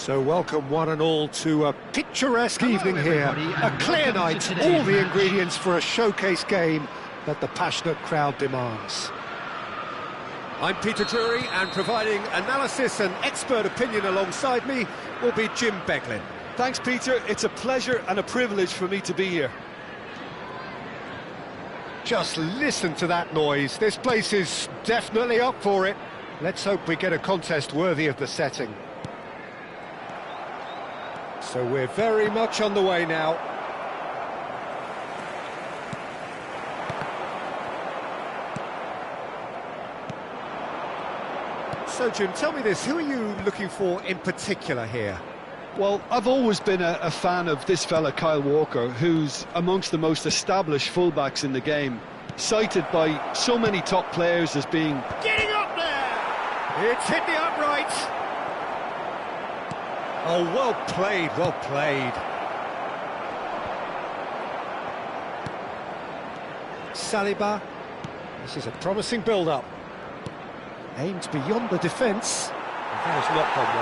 So welcome one and all to a picturesque evening here, a clear night, all the ingredients for a showcase game that the passionate crowd demands. I'm Peter Drury, and providing analysis and expert opinion alongside me will be Jim Beglin. Thanks, Peter. It's a pleasure and a privilege for me to be here. Just listen to that noise. This place is definitely up for it. Let's hope we get a contest worthy of the setting. So we're very much on the way now. So Jim, tell me this, who are you looking for in particular here? Well, I've always been a fan of this fella, Kyle Walker, who's amongst the most established fullbacks in the game, cited by so many top players as being... Getting up there! It's hit the upright! Oh, well played, well played. Saliba. This is a promising build-up. Aimed beyond the defence. That has not gone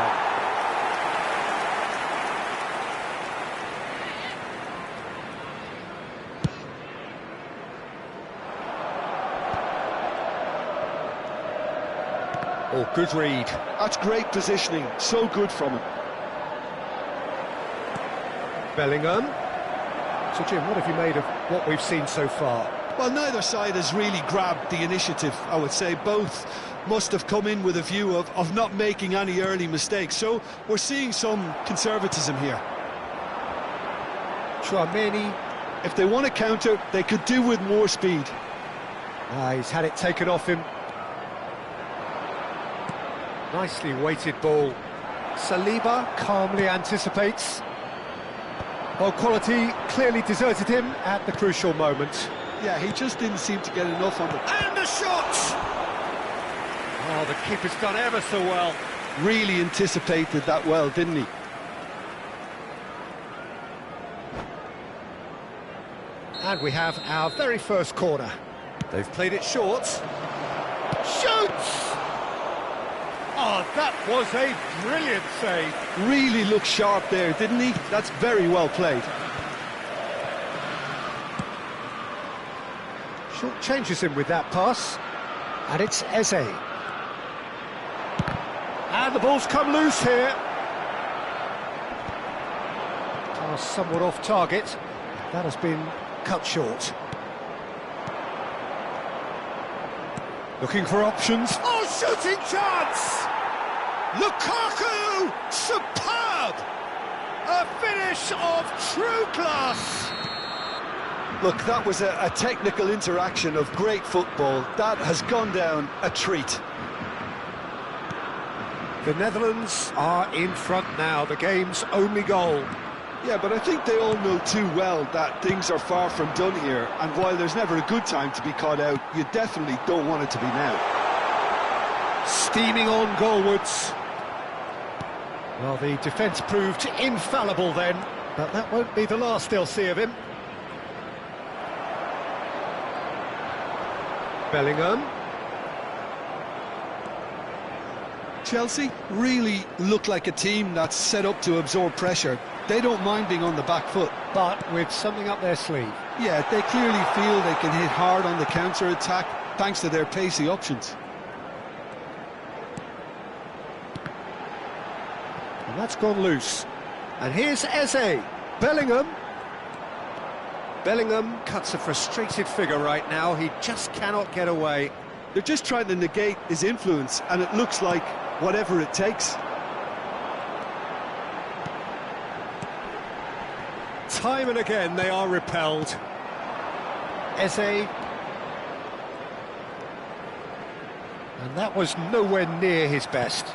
well. Oh, good read. That's great positioning, so good from him. Bellingham. So Jim, what have you made of what we've seen so far? Well, neither side has really grabbed the initiative, I would say. Both must have come in with a view of not making any early mistakes. So we're seeing some conservatism here. Chouameni. If they want to counter, they could do with more speed. He's had it taken off him. Nicely weighted ball. Saliba calmly anticipates. Well, quality clearly deserted him at the crucial moment. Yeah, he just didn't seem to get enough on it. And the shot! Oh, the keeper's done ever so well. Really anticipated that well, didn't he? And we have our very first corner. They've played it short. Shoots! Oh, that was a brilliant save. Really looked sharp there, didn't he? That's very well played. Short changes him with that pass. And it's Eze. And the ball's come loose here. Pass somewhat off target. That has been cut short. Looking for options. Oh, shooting chance! Lukaku! Superb! A finish of true class! Look, that was a technical interaction of great football. That has gone down a treat. The Netherlands are in front now, the game's only goal. Yeah, but I think they all know too well that things are far from done here, and while there's never a good time to be caught out, you definitely don't want it to be now. Steaming on goalwards. Well, the defence proved infallible then, but that won't be the last they'll see of him. Bellingham. Chelsea really look like a team that's set up to absorb pressure. They don't mind being on the back foot. But with something up their sleeve. Yeah, they clearly feel they can hit hard on the counter-attack thanks to their pacey options. And that's gone loose. And here's Eze. Bellingham. Bellingham cuts a frustrated figure right now. He just cannot get away. They're just trying to negate his influence, and it looks like whatever it takes. Time and again they are repelled. Eze. And that was nowhere near his best.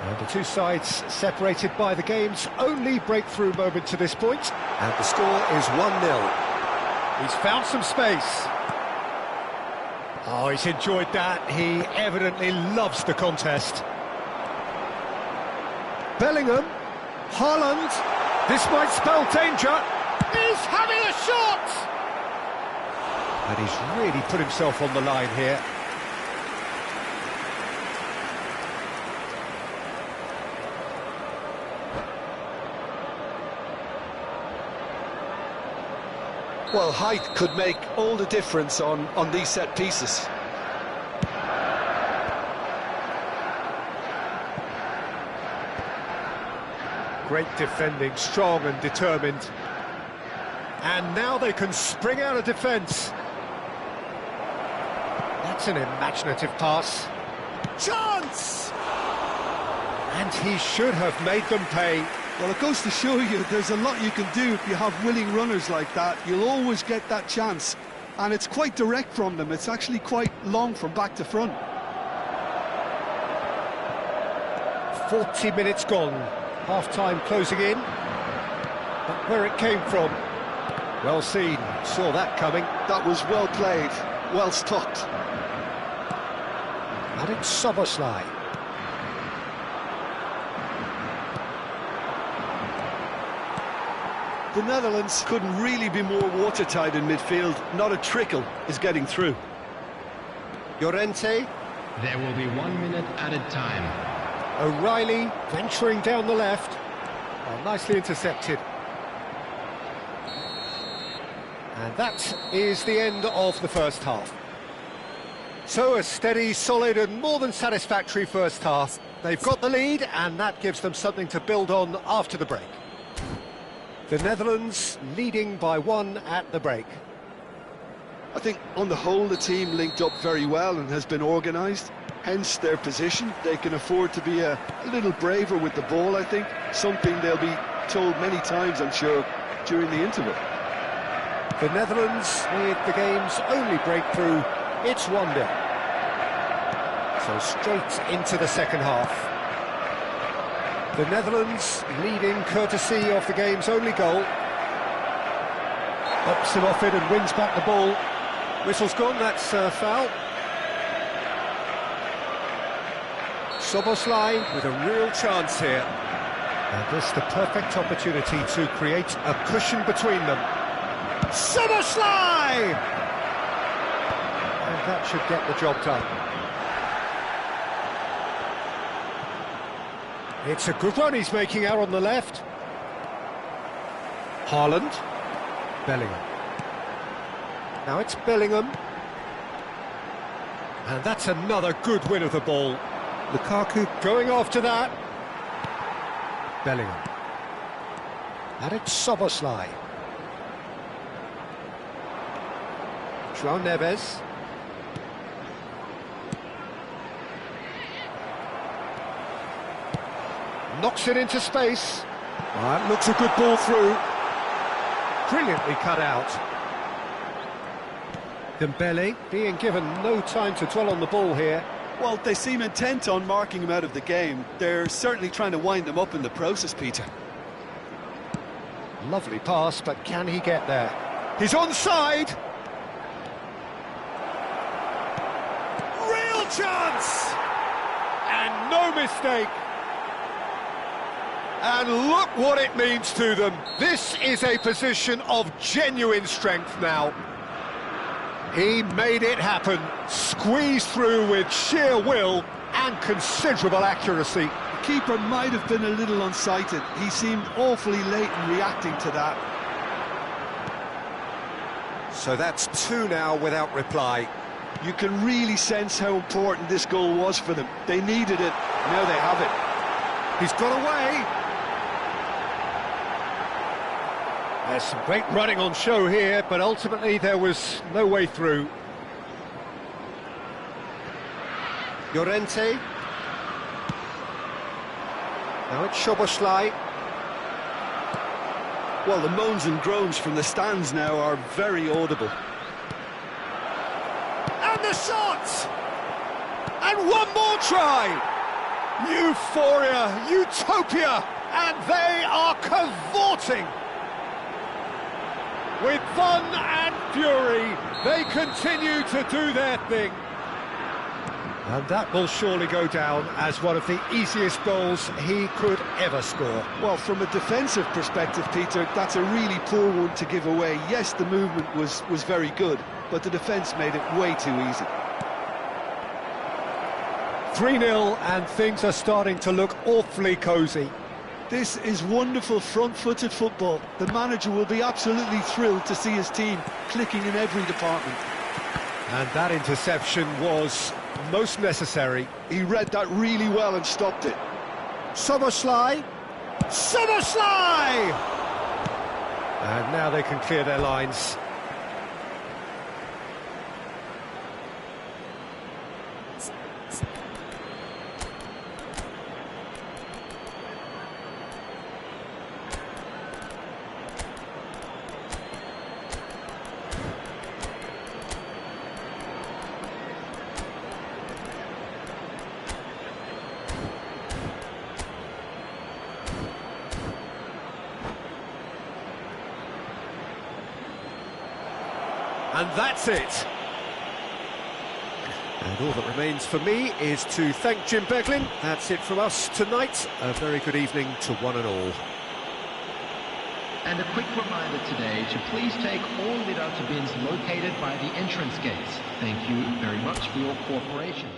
And the two sides separated by the game's only breakthrough moment to this point. And the score is 1-0. He's found some space. Oh, he's enjoyed that. He evidently loves the contest. Bellingham. Haaland. This might spell danger. He's having a shot! And he's really put himself on the line here. Well, height could make all the difference on these set pieces. Great defending, strong and determined. And now they can spring out of defence. That's an imaginative pass. Chance! And he should have made them pay. Well, it goes to show you there's a lot you can do if you have willing runners like that. You'll always get that chance. And it's quite direct from them. It's actually quite long from back to front. 40 minutes gone. Half-time closing in. But where it came from. Well seen. Saw that coming. That was well played. Well stopped. And it's Szoboszlai. The Netherlands couldn't really be more watertight in midfield. Not a trickle is getting through. Llorente. There will be 1 minute added time. O'Reilly venturing down the left. Oh, nicely intercepted. And that is the end of the first half. So a steady, solid and more than satisfactory first half. They've got the lead and that gives them something to build on after the break. The Netherlands leading by 1 at the break. I think on the whole the team linked up very well and has been organised. Hence their position. They can afford to be a little braver with the ball, I think. Something they'll be told many times, I'm sure, during the interval. The Netherlands with the game's only breakthrough. It's 1-0. So straight into the second half. The Netherlands leading courtesy of the game's only goal. Ups him off it and wins back the ball. Whistle's gone, that's a foul. Szoboszlai with a real chance here. And this the perfect opportunity to create a cushion between them. Szoboszlai! And that should get the job done. It's a good run he's making out on the left. Haaland. Bellingham. Now it's Bellingham. And that's another good win of the ball. Lukaku going after that. Bellingham. And it's Szoboszlai. João Neves. Knocks it into space. That looks a good ball through. Brilliantly cut out. Dembele being given no time to dwell on the ball here. Well, they seem intent on marking him out of the game. They're certainly trying to wind him up in the process, Peter. Lovely pass, but can he get there? He's onside! Real chance! And no mistake! And look what it means to them. This is a position of genuine strength now. He made it happen, squeezed through with sheer will and considerable accuracy. The keeper might have been a little unsighted. He seemed awfully late in reacting to that. So that's two now without reply. You can really sense how important this goal was for them. They needed it, now they have it. He's got away. There's some great running on show here, but ultimately there was no way through. Llorente. Now it's Szoboszlai. Well, the moans and groans from the stands now are very audible. And the shot! And one more try! Euphoria, utopia, and they are cavorting. With fun and fury, they continue to do their thing. And that will surely go down as one of the easiest goals he could ever score. Well, from a defensive perspective, Peter, that's a really poor one to give away. Yes, the movement was very good, but the defence made it way too easy. 3-0, and things are starting to look awfully cosy. This is wonderful front-footed football. The manager will be absolutely thrilled to see his team clicking in every department. And that interception was most necessary. He read that really well and stopped it. Szoboszlai! Szoboszlai! And now they can clear their lines. And that's it. And all that remains for me is to thank Jim Beglin. That's it from us tonight. A very good evening to one and all. And a quick reminder today to please take all without bins located by the entrance gates. Thank you very much for your cooperation.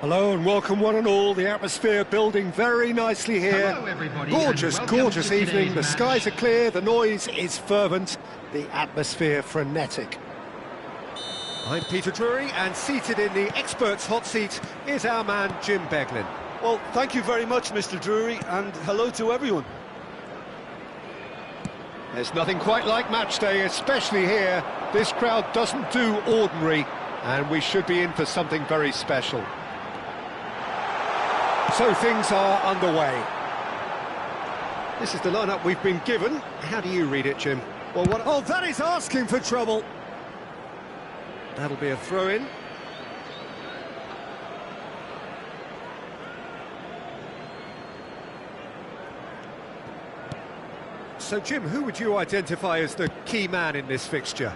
Hello and welcome one and all. The atmosphere building very nicely here. Hello, everybody, Gorgeous, and welcome gorgeous to evening. today's The match. skies are clear, the noise is fervent, the atmosphere frenetic. I'm Peter Drury, and seated in the experts' hot seat is our man Jim Beglin. Well, thank you very much, Mr. Drury, and hello to everyone. There's nothing quite like match day, especially here. This crowd doesn't do ordinary, and we should be in for something very special. So things are underway. This is the lineup we've been given. How do you read it, Jim? Well, Oh, that is asking for trouble. That'll be a throw-in. So, Jim, who would you identify as the key man in this fixture?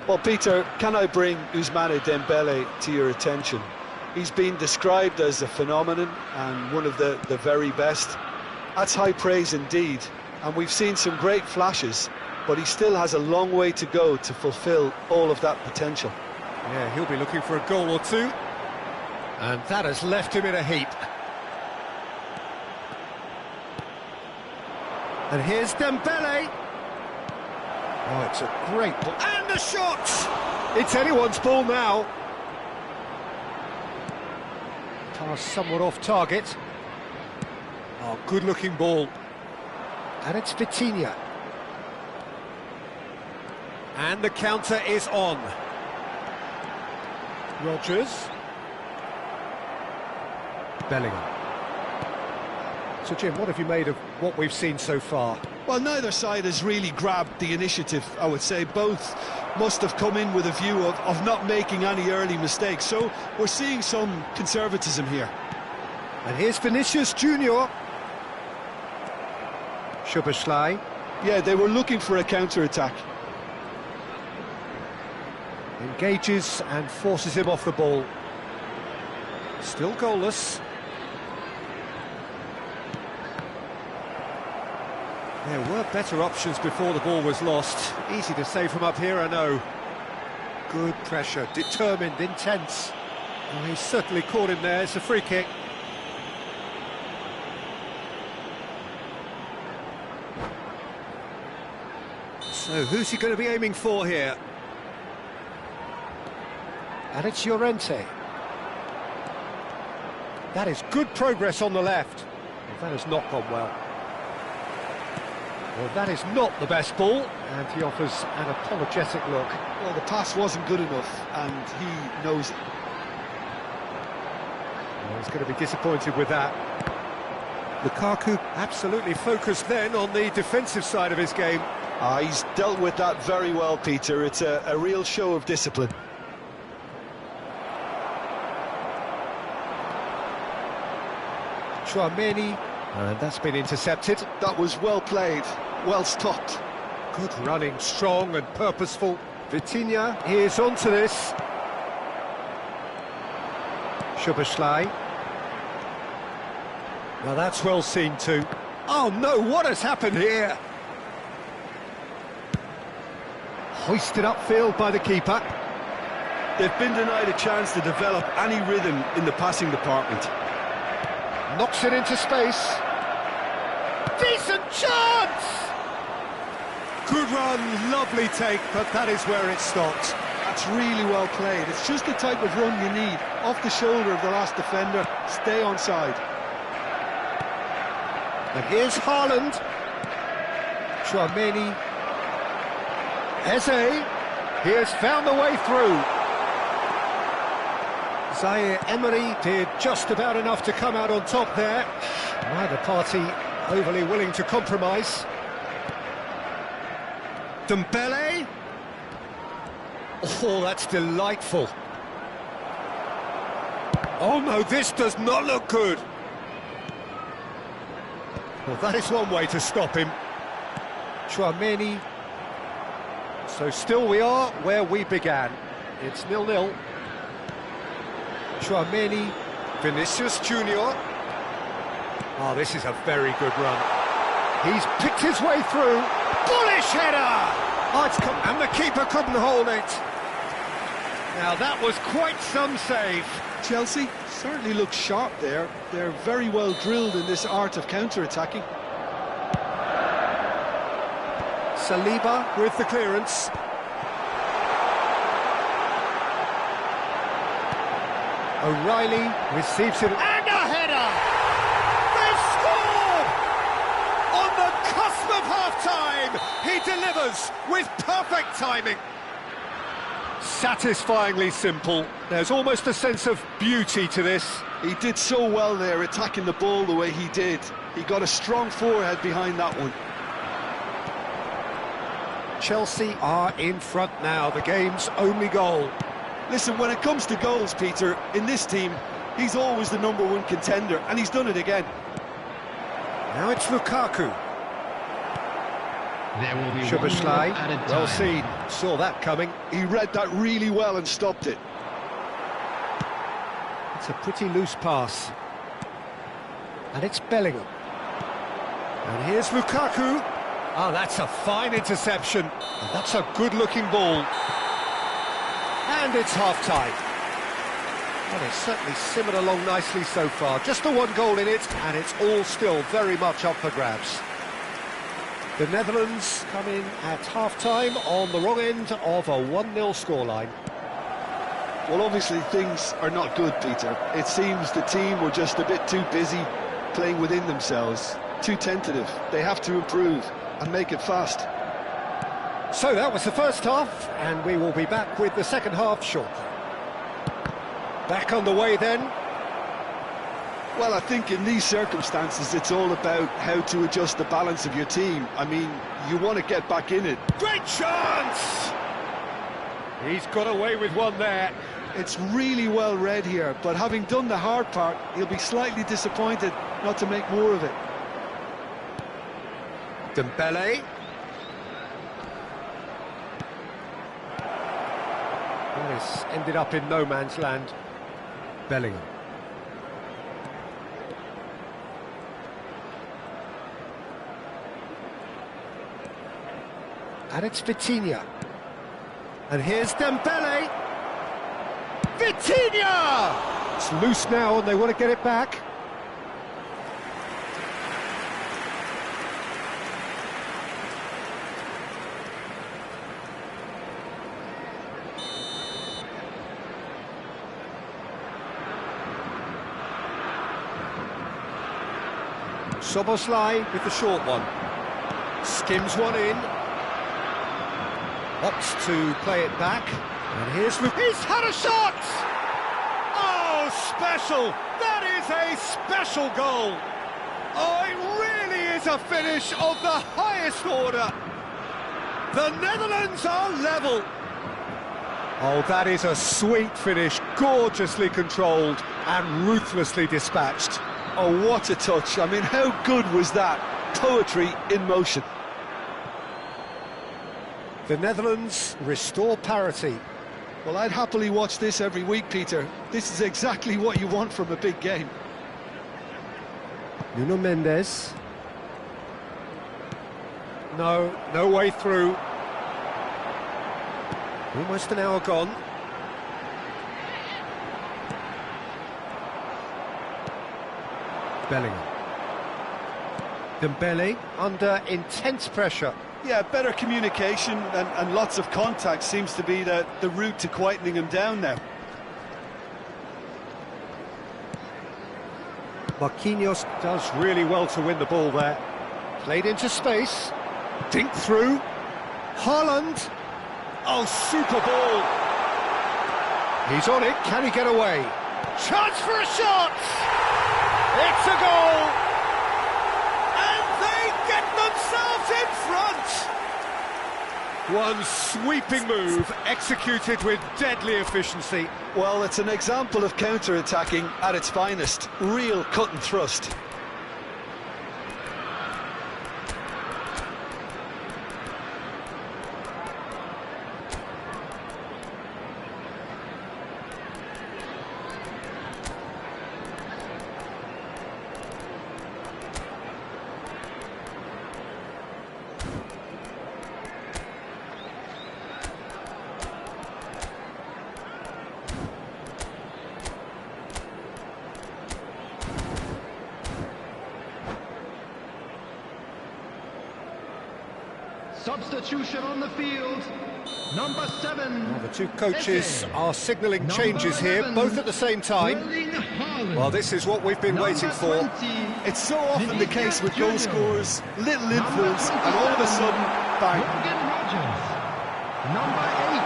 Well, Peter, can I bring Ousmane Dembele to your attention? He's been described as a phenomenon and one of the very best. That's high praise indeed, and we've seen some great flashes, but he still has a long way to go to fulfill all of that potential. Yeah, he'll be looking for a goal or two. And that has left him in a heap. And here's Dembele. Oh, it's a great ball. And the shot! It's anyone's ball now. Pass somewhat off target. Oh, good-looking ball. And it's Vitinha. And the counter is on. Rodgers. Bellingham. So, Jim, what have you made of what we've seen so far? Well, neither side has really grabbed the initiative, I would say. Both must have come in with a view of not making any early mistakes. So we're seeing some conservatism here. And here's Vinicius Junior. Szoboszlai. Yeah, they were looking for a counter-attack. Engages and forces him off the ball. Still goalless. There were better options before the ball was lost. Easy to say from up here, I know. Good pressure, determined, intense. Oh, he's certainly caught him there. It's a free kick. So who's he going to be aiming for here? And it's Llorente. That is good progress on the left. Well, that has not gone well. Well, that is not the best ball, and he offers an apologetic look. Well, the pass wasn't good enough, and he knows it. Well, he's going to be disappointed with that. Lukaku absolutely focused then on the defensive side of his game. He's dealt with that very well, Peter. It's a real show of discipline. Tchouaméni, and that's been intercepted. That was well played, well stopped. Good running, strong and purposeful. Vitinha is onto this. Szoboszlai. Well, that's well seen too. Oh no, what has happened here? Hoisted upfield by the keeper. They've been denied a chance to develop any rhythm in the passing department. Knocks it into space. Decent chance! Good run, lovely take, but that is where it stopped. That's really well played. It's just the type of run you need. Off the shoulder of the last defender, stay onside. And here's Haaland. Tchouaméni. Eze. He has found the way through. Zaire Emery did just about enough to come out on top there. Neither party overly willing to compromise. Dembele. Oh, that's delightful. Oh no, this does not look good. Well, that is one way to stop him. Tchouaméni. So still we are where we began. It's 0-0. Tchouaméni, Vinicius Junior. Oh, this is a very good run. He's picked his way through. Bullish header! Oh, it's come, and the keeper couldn't hold it. Now that was quite some save. Chelsea certainly look sharp there. They're very well drilled in this art of counter-attacking. Saliba with the clearance. O'Reilly receives it. And a header! They've scored! On the cusp of half-time, he delivers with perfect timing. Satisfyingly simple. There's almost a sense of beauty to this. He did so well there, attacking the ball the way he did. He got a strong forehead behind that one. Chelsea are in front now, the game's only goal. Listen, when it comes to goals, Peter, in this team, he's always the #1 contender, and he's done it again. Now it's Lukaku. There will be Szoboszlai, one added well time. seen, saw that coming. He read that really well and stopped it. It's a pretty loose pass. And it's Bellingham. And here's Lukaku. Oh, that's a fine interception. And that's a good-looking ball. And it's half-time. Well, it's certainly simmered along nicely so far. Just the one goal in it, and it's all still very much up for grabs. The Netherlands come in at half-time on the wrong end of a 1-0 scoreline. Well, obviously things are not good, Peter. It seems the team were just a bit too busy playing within themselves, too tentative. They have to improve and make it fast. So that was the first half, and we will be back with the second half shortly. Back on the way then. Well, I think in these circumstances it's all about how to adjust the balance of your team. I mean, you want to get back in it. Great chance! He's got away with one there. It's really well read here, but having done the hard part, he'll be slightly disappointed not to make more of it. Dembele. Well, this ended up in no man's land. Bellingham. And it's Vitinha. And here's Dembele. Vitinha! It's loose now and they want to get it back. Szoboszlai with the short one. Skims one in. Opts to play it back. And here's Luke. He's had a shot! Oh, special! That is a special goal! Oh, it really is a finish of the highest order. The Netherlands are level. Oh, that is a sweet finish, gorgeously controlled and ruthlessly dispatched. Oh, what a touch. I mean, how good was that? Poetry in motion. The Netherlands restore parity. Well, I'd happily watch this every week, Peter. This is exactly what you want from a big game. Nuno Mendes. No way through. Almost an hour gone. Bellingham. Dembele under intense pressure. Yeah, better communication and lots of contact seems to be the route to quietening him down now. Marquinhos does really well to win the ball there. Played into space. Dink through. Haaland. Oh, super ball. He's on it. Can he get away? Chance for a shot! It's a goal! And they get themselves in front! One sweeping move, executed with deadly efficiency. Well, it's an example of counter-attacking at its finest. Real cut and thrust. substitution on the field. Number 7. Well, the two coaches are signalling changes here, both at the same time. Well, this is what we've been waiting for. It's so often the case with goal scorers, little influence, and all of a sudden, bang. Number 8,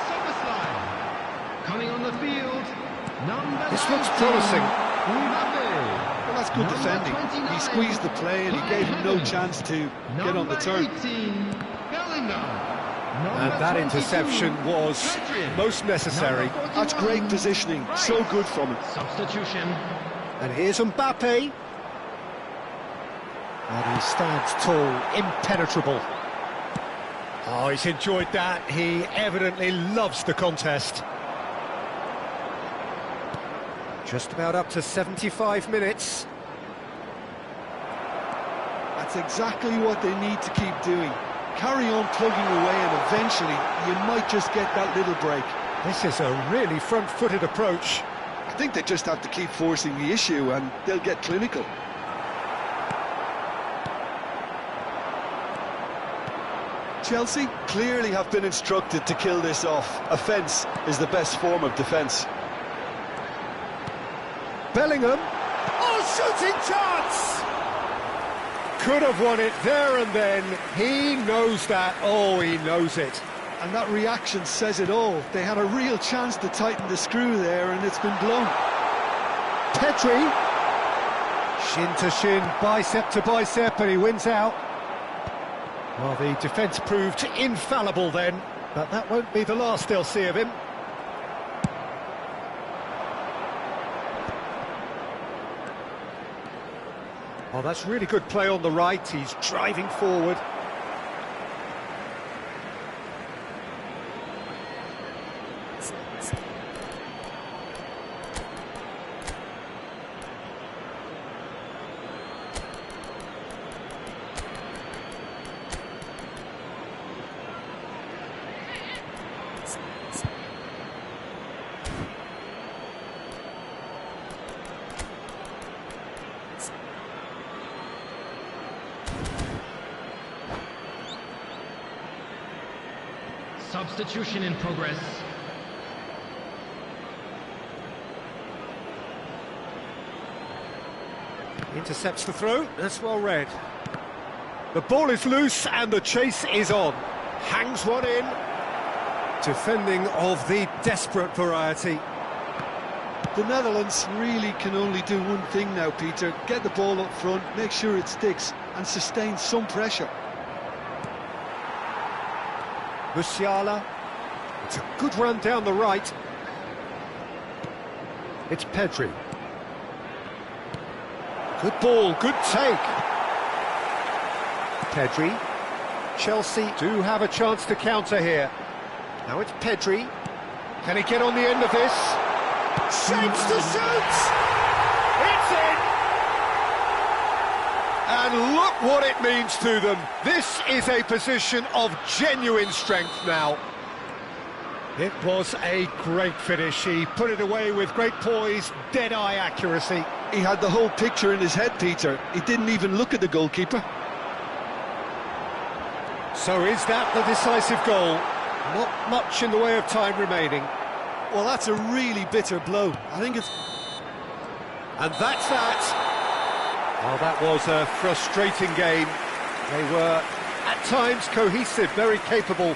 Soboslai. Coming on the field, number This looks promising. Well, that's good defending. He squeezed the play and he gave him no chance to get on the turn. And that interception was most necessary. That's great positioning, so good from him. Substitution. And here's Mbappe. And he stands tall, impenetrable. Oh, he's enjoyed that. He evidently loves the contest. Just about up to 75 minutes. That's exactly what they need to keep doing. Carry on plugging away and eventually you might just get that little break. This is a really front-footed approach. I think they just have to keep forcing the issue and they'll get clinical. Chelsea clearly have been instructed to kill this off. Offence is the best form of defence. Bellingham. Oh, shooting chance! Could have won it there and then. He knows that. Oh, he knows it. And that reaction says it all. They had a real chance to tighten the screw there and it's been blown. Pedri. Shin to shin, bicep to bicep, and he wins out. Well, the defence proved infallible then, but that won't be the last they'll see of him. Oh, that's really good play on the right. He's driving forward. Substitution in progress. Intercepts the throw. That's well read. The ball is loose and the chase is on. Hangs one in. Defending of the desperate variety. The Netherlands really can only do one thing now, Peter. Get the ball up front, make sure it sticks, and sustain some pressure. Musiala. It's a good run down the right. It's Pedri. Good ball, good take. Pedri. Chelsea do have a chance to counter here. Now it's Pedri. Can he get on the end of this? Shapes to shoot! It's in! And look what it means to them. This is a position of genuine strength now. It was a great finish. He put it away with great poise, dead-eye accuracy. He had the whole picture in his head, Peter. He didn't even look at the goalkeeper. So is that the decisive goal? Not much in the way of time remaining. Well, that's a really bitter blow. I think it's... And that's that. Well, that was a frustrating game. They were, at times, cohesive, very capable,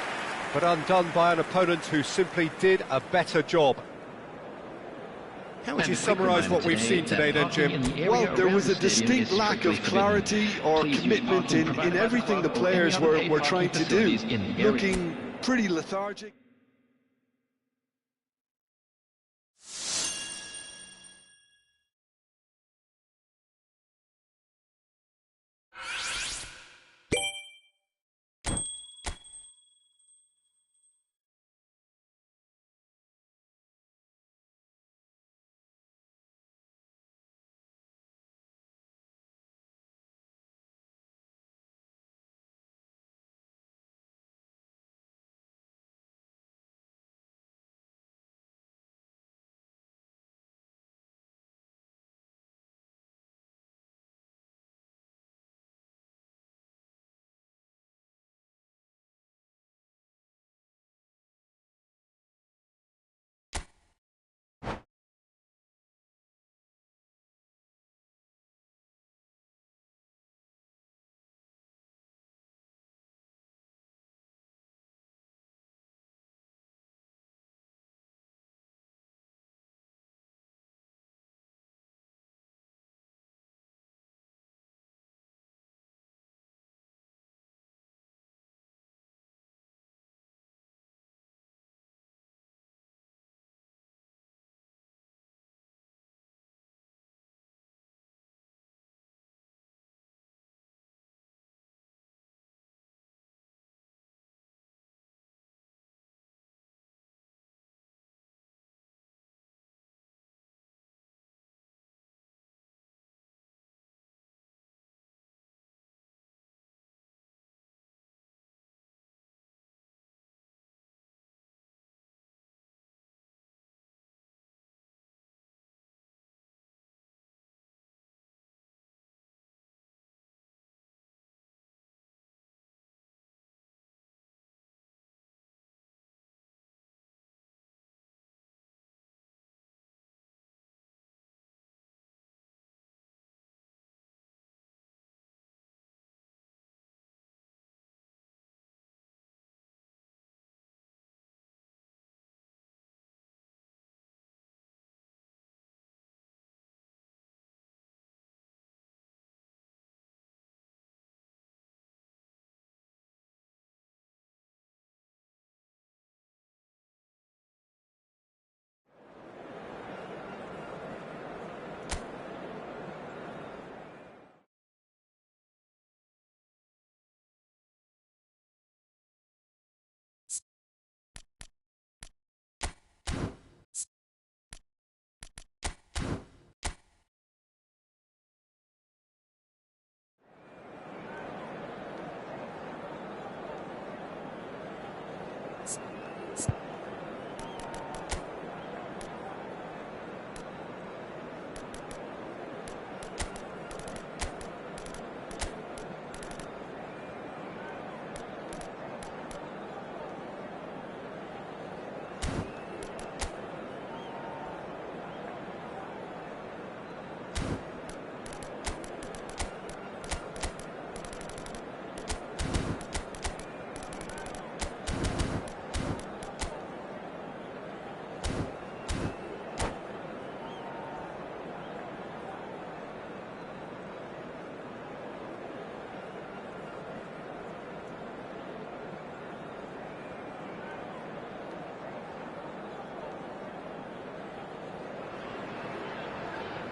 but undone by an opponent who simply did a better job. How would you summarise what we've seen today then, Jim? Well, there was a distinct lack of clarity or commitment in everything the players were trying to do. Looking pretty lethargic.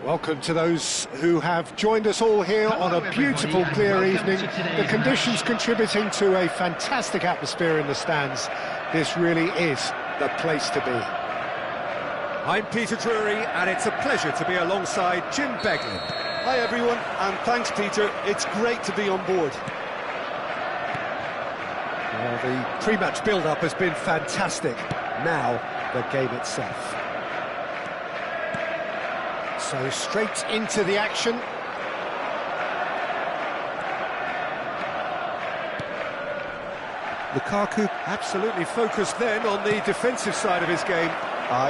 Welcome to those who have joined us all here on a beautiful, clear evening. The conditions contributing to a fantastic atmosphere in the stands. This really is the place to be. I'm Peter Drury, and it's a pleasure to be alongside Jim Beglin. Hi everyone, and thanks Peter. It's great to be on board. Well, the pre-match build-up has been fantastic. Now, the game itself. So straight into the action. Lukaku absolutely focused then on the defensive side of his game.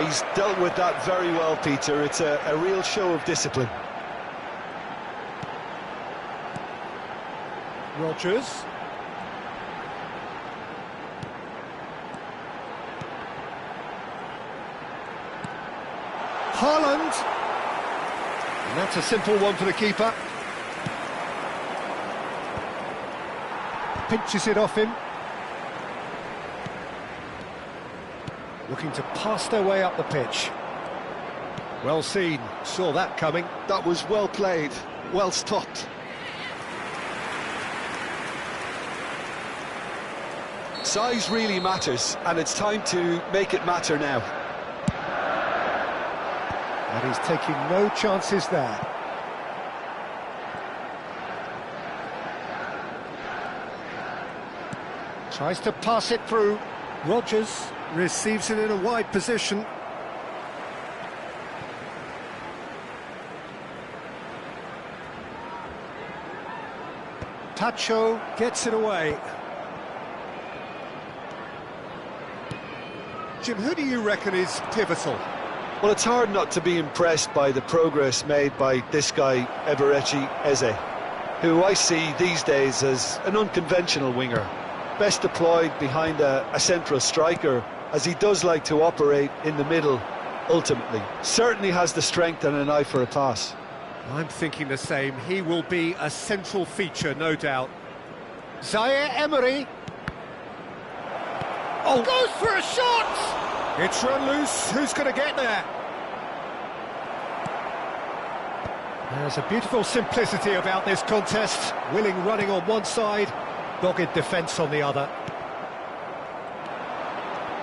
He's dealt with that very well, Peter. It's a real show of discipline. Rodgers. Haaland. And that's a simple one for the keeper. Pinches it off him. Looking to pass their way up the pitch. Well seen, saw that coming. That was well played, well stopped. Size really matters, and it's time to make it matter now. And he's taking no chances there. Tries to pass it through. Rodgers receives it in a wide position. Tacho Gets it away. Jim, who do you reckon is pivotal? Well, it's hard not to be impressed by the progress made by this guy, Eberechi Eze, who I see these days as an unconventional winger, best deployed behind a central striker, as he does like to operate in the middle, ultimately. Certainly has the strength and an eye for a pass. I'm thinking the same. He will be a central feature, no doubt. Zaire Emery. Oh, Goes for a shot! it's run loose. Who's going to get there? There's a beautiful simplicity about this contest. Willing running on one side, dogged defence on the other.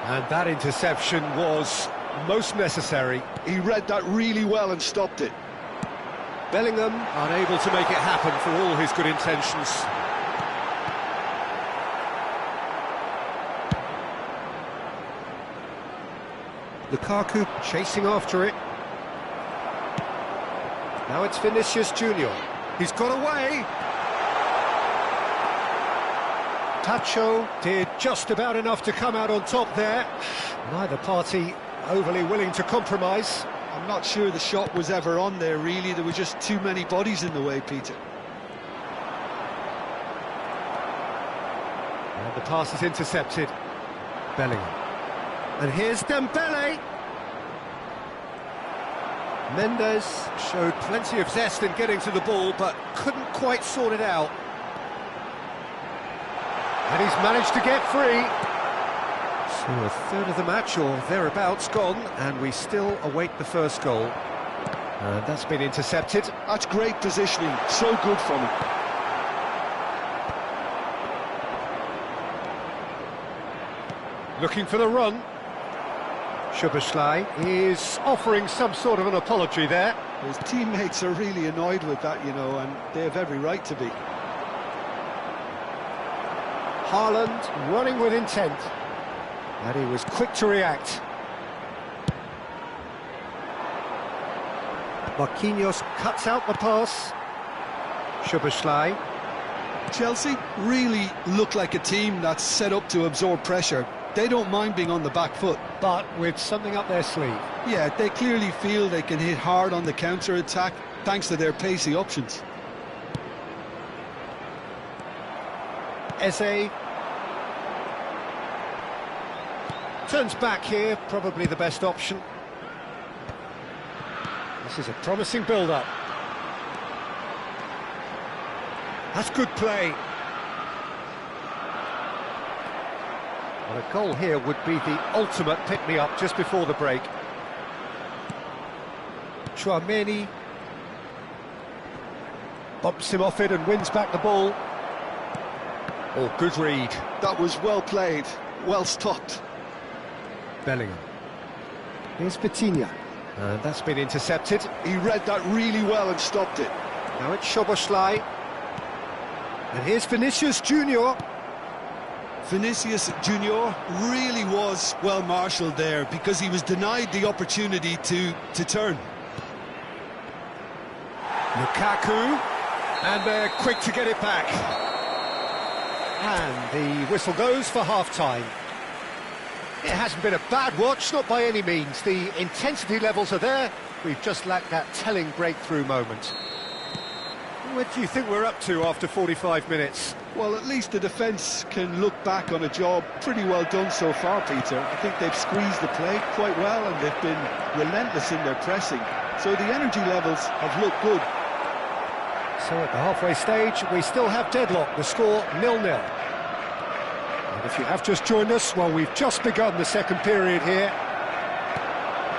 And that interception was most necessary. He read that really well and stopped it. Bellingham unable to make it happen for all his good intentions. Lukaku chasing after it. Now it's Vinicius Junior. He's got away. Tacho did just about enough to come out on top there. Neither party overly willing to compromise. I'm not sure the shot was ever on there, really. There were just too many bodies in the way, Peter. And the pass is intercepted. Bellingham. And here's Dembele. Mendes showed plenty of zest in getting to the ball, but couldn't quite sort it out. And he's managed to get free. So a third of the match, or thereabouts, gone, and we still await the first goal. And that's been intercepted. That's great positioning, so good from him. Looking for the run. Szoboszlai is offering some sort of an apology there. His teammates are really annoyed with that, you know, and they have every right to be. Haaland running with intent. And he was quick to react. Marquinhos cuts out the pass. Szoboszlai. Chelsea really look like a team that's set up to absorb pressure. They don't mind being on the back foot. But with something up their sleeve. Yeah, they clearly feel they can hit hard on the counter-attack thanks to their pacey options. Eze. Turns back here, probably the best option. This is a promising build-up. That's good play. Well, a goal here would be the ultimate pick-me-up just before the break. Chouameni Bumps him off it and wins back the ball. Oh, good read. That was well played, well stopped. Bellingham. Here's Vitinha. And that's been intercepted. He read that really well and stopped it. Now it's Szoboszlai. And here's Vinicius Junior. Vinicius Junior really was well marshalled there because he was denied the opportunity to turn. Lukaku. And they're quick to get it back. And the whistle goes for half-time. It hasn't been a bad watch, not by any means. The intensity levels are there. We've just lacked that telling breakthrough moment. What do you think we're up to after 45 minutes? Well, at least the defence can look back on a job pretty well done so far, Peter. I think they've squeezed the play quite well and they've been relentless in their pressing. So the energy levels have looked good. So at the halfway stage, we still have deadlock. The score 0-0. And if you have just joined us, well, we've just begun the second period here.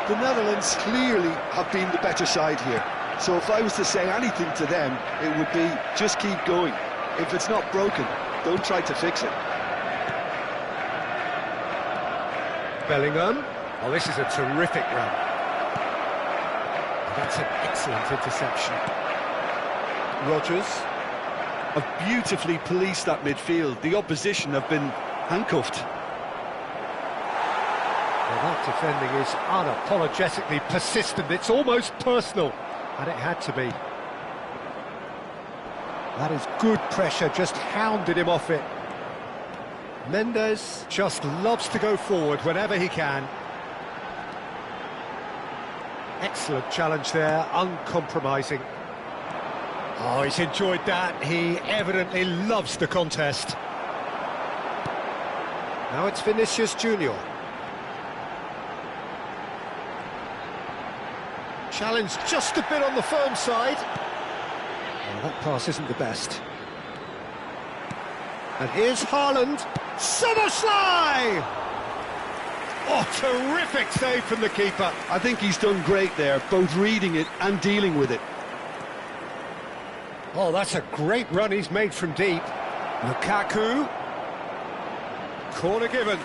The Netherlands clearly have been the better side here. So if I was to say anything to them, it would be just keep going. If it's not broken, don't try to fix it. Bellingham. Oh, this is a terrific run. That's an excellent interception. Rodgers. Have beautifully policed that midfield. The opposition have been handcuffed. Well, that defending is unapologetically persistent. It's almost personal, and it had to be. That is good pressure, just hounded him off it. Mendes just loves to go forward whenever he can. Excellent challenge there, uncompromising. Oh, he's enjoyed that. He evidently loves the contest. Now it's Vinicius Junior. Challenge just a bit on the firm side. Oh, that pass isn't the best. And here's Haaland. Szoboszlai! Oh, terrific save from the keeper. I think he's done great there, both reading it and dealing with it. Oh, that's a great run he's made from deep. Lukaku. Corner given.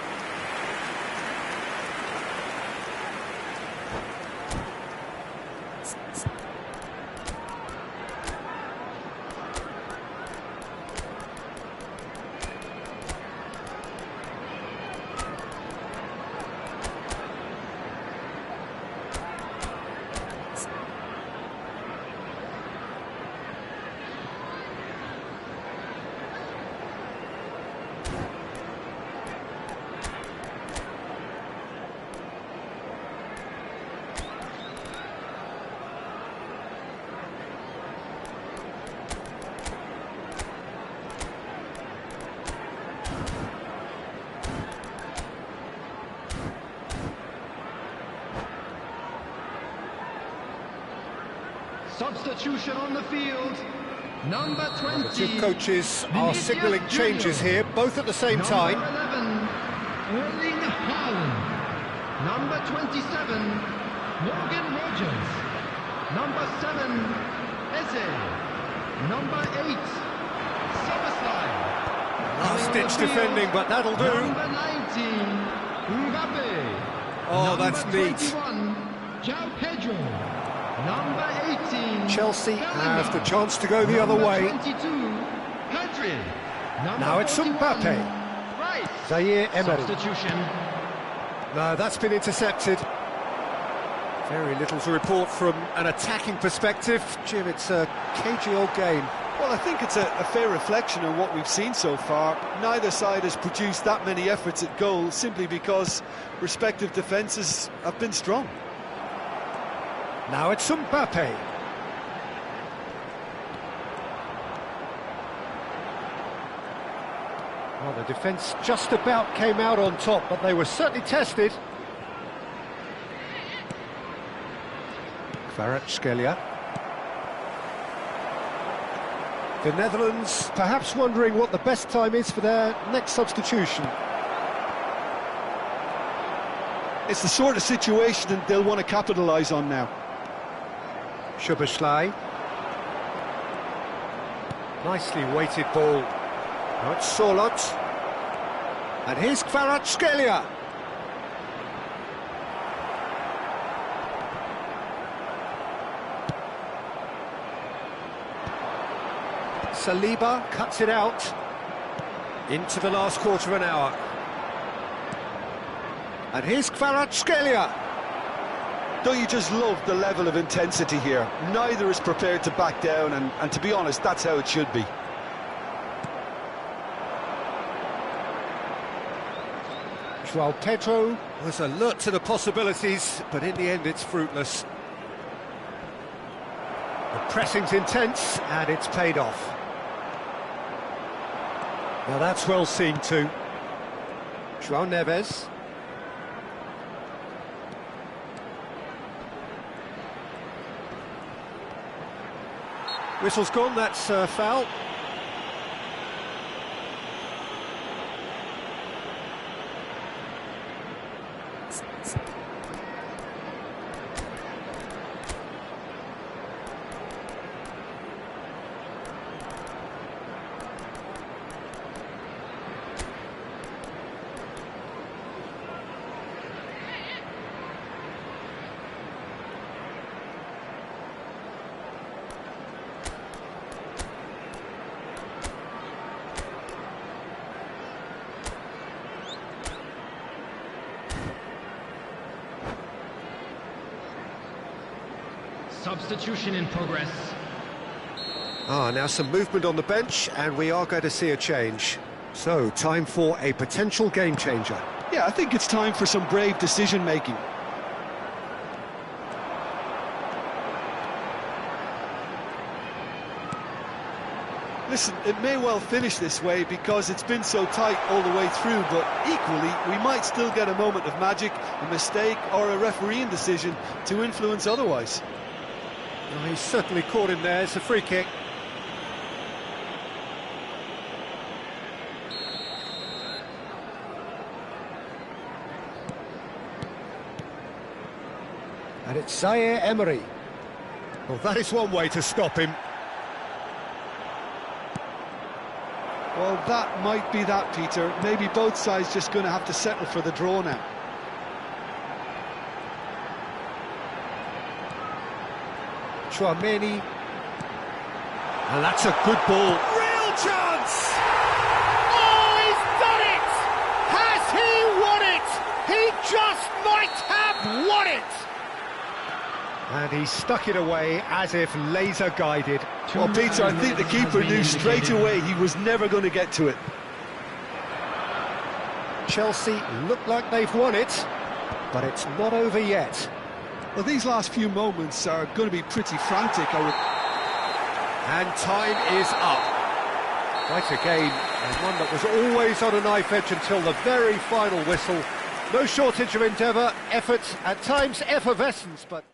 Substitution on the field, number 20. The two coaches are signalling changes here, both at the same time. Number 11, Erling Haaland. Number 27, Morgan Rodgers. Number 7, Eze. Number 8, Szoboszlai. Last-ditch defending, but that'll do. Number 19, Mbappe. Oh, that's neat. 21, João Pedro. Number 18. Chelsea have the chance to go the other way. 22, Pedri. Now it's Mbappe. Right. Zaire Emery. Substitution. No, that's been intercepted. Very little to report from an attacking perspective. Jim, it's a cagey old game. Well, I think it's a fair reflection on what we've seen so far. Neither side has produced that many efforts at goal simply because respective defences have been strong. Now it's Mbappe. Well, the defence just about came out on top, but they were certainly tested. Kvaratskhelia. The Netherlands perhaps wondering what the best time is for their next substitution. It's the sort of situation that they'll want to capitalise on now. Szoboszlai. Nicely weighted ball. Now it's Sorlot. And here's Kvaratskhelia. Saliba cuts it out. Into the last quarter of an hour. And here's Kvaratskhelia. Don't you just love the level of intensity here? Neither is prepared to back down, and to be honest, that's how it should be. João Pedro was alert to the possibilities, but in the end it's fruitless. The pressing's intense, and it's paid off. Now that's well seen too. João Neves. Whistle's gone, that's foul. Substitution in progress. Now some movement on the bench, and we are going to see a change. So, time for a potential game changer. Yeah, I think it's time for some brave decision-making. Listen, it may well finish this way because it's been so tight all the way through, but equally, we might still get a moment of magic, a mistake, or a refereeing decision to influence otherwise. Oh, he's certainly caught him there. It's a free kick. And it's Zaire Emery. Well, that is one way to stop him. Well, that might be that, Peter. Maybe both sides just going to have to settle for the draw now. Chouameni. And that's a good ball. Real chance! Oh, he's done it! Has he won it? He just might have won it! And he stuck it away as if laser guided. Well, Peter, I think the keeper knew straight away he was never going to get to it. Chelsea look like they've won it, but it's not over yet. Well, these last few moments are going to be pretty frantic. And time is up. Quite a game, and one that was always on a knife edge until the very final whistle. No shortage of endeavour, effort, at times effervescence, but...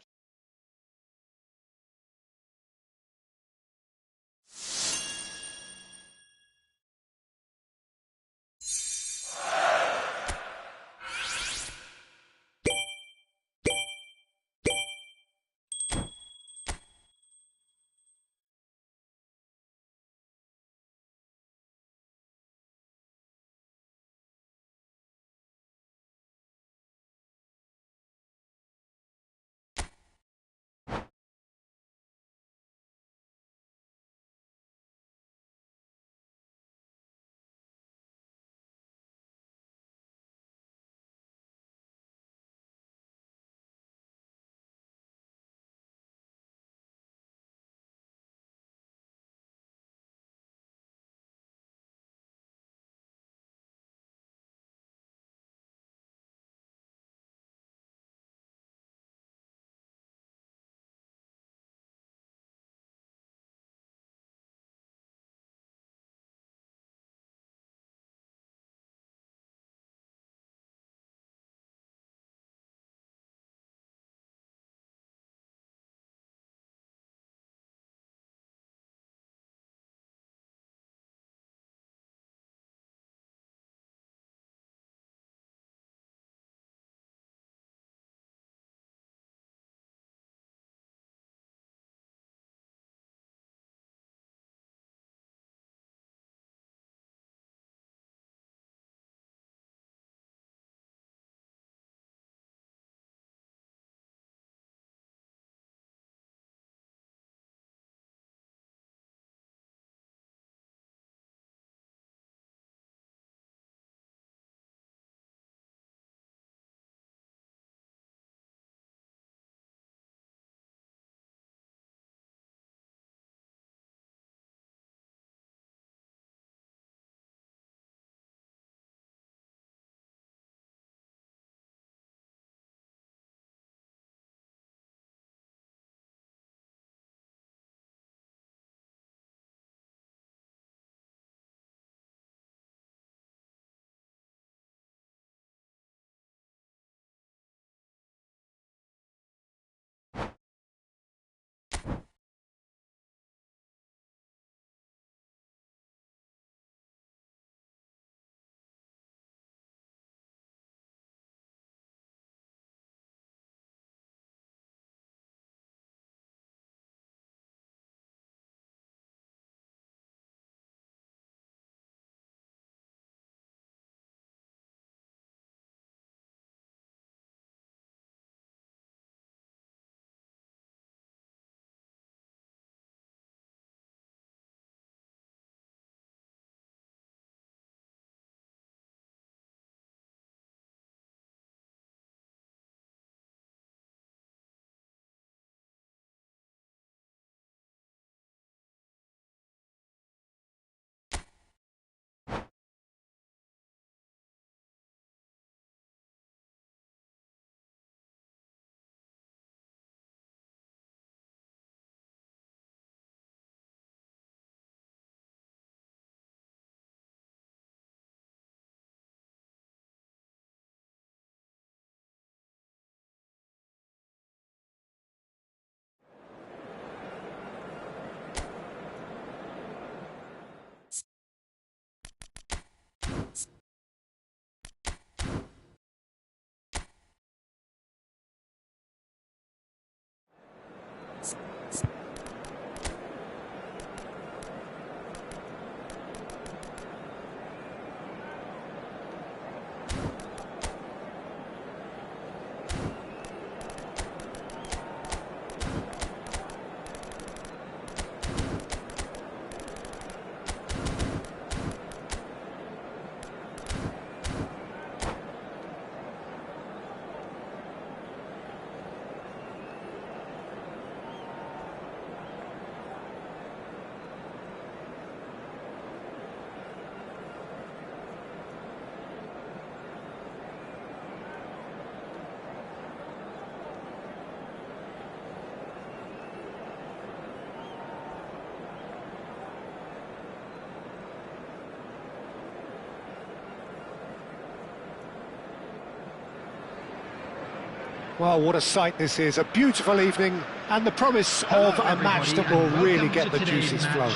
Well, what a sight this is, a beautiful evening, and the promise of a match that will really get the juices flowing.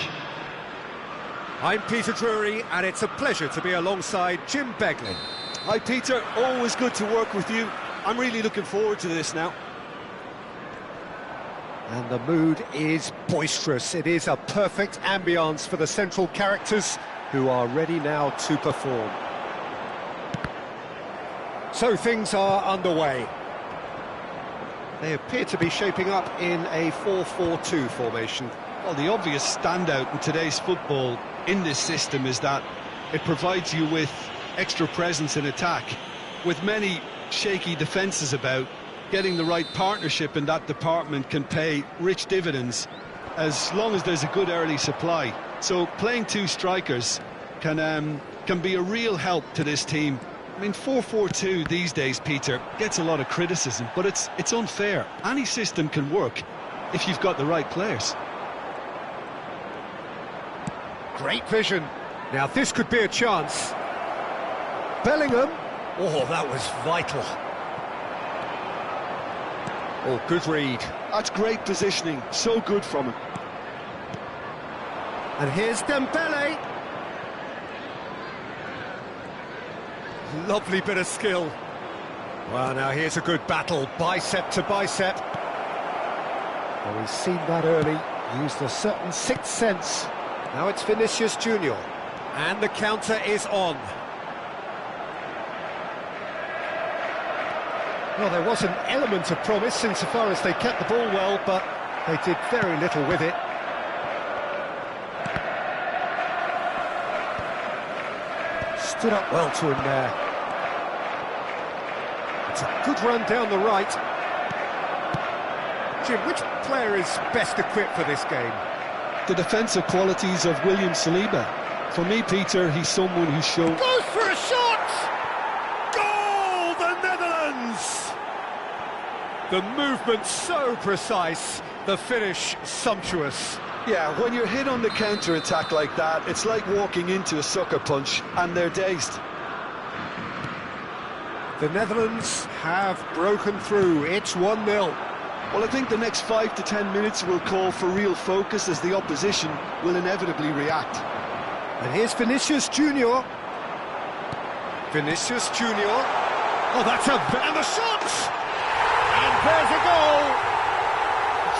I'm Peter Drury, and it's a pleasure to be alongside Jim Beglin. Hi Peter, always good to work with you. I'm really looking forward to this now. And the mood is boisterous. It is a perfect ambience for the central characters who are ready now to perform. So things are underway. They appear to be shaping up in a 4-4-2 formation. Well, the obvious standout in today's football in this system is that it provides you with extra presence in attack. With many shaky defences about, getting the right partnership in that department can pay rich dividends as long as there's a good early supply. So playing two strikers can be a real help to this team. I mean, 4-4-2 these days, Peter, gets a lot of criticism, but it's unfair. Any system can work if you've got the right players. Great vision. Now this could be a chance. Bellingham. Oh, that was vital. Oh, good read. That's great positioning, so good from him. And here's Dembele. Lovely bit of skill. Well, now here's a good battle, bicep to bicep. Well, we've seen that early, used a certain sixth sense. Now it's Vinicius Junior. And the counter is on. Well, there was an element of promise insofar as they kept the ball well, but they did very little with it. Stood up well to him there. It's a good run down the right. Jim, which player is best equipped for this game? The defensive qualities of William Saliba. For me, Peter, he's someone who's shown... Goes for a shot! Goal, the Netherlands! The movement so precise, the finish sumptuous. Yeah, when you're hit on the counter-attack like that, it's like walking into a sucker punch, and they're dazed. The Netherlands have broken through. It's 1-0. Well, I think the next 5 to 10 minutes will call for real focus as the opposition will inevitably react. And here's Vinicius Junior. Vinicius Junior. Oh, that's and the shot! And there's a goal!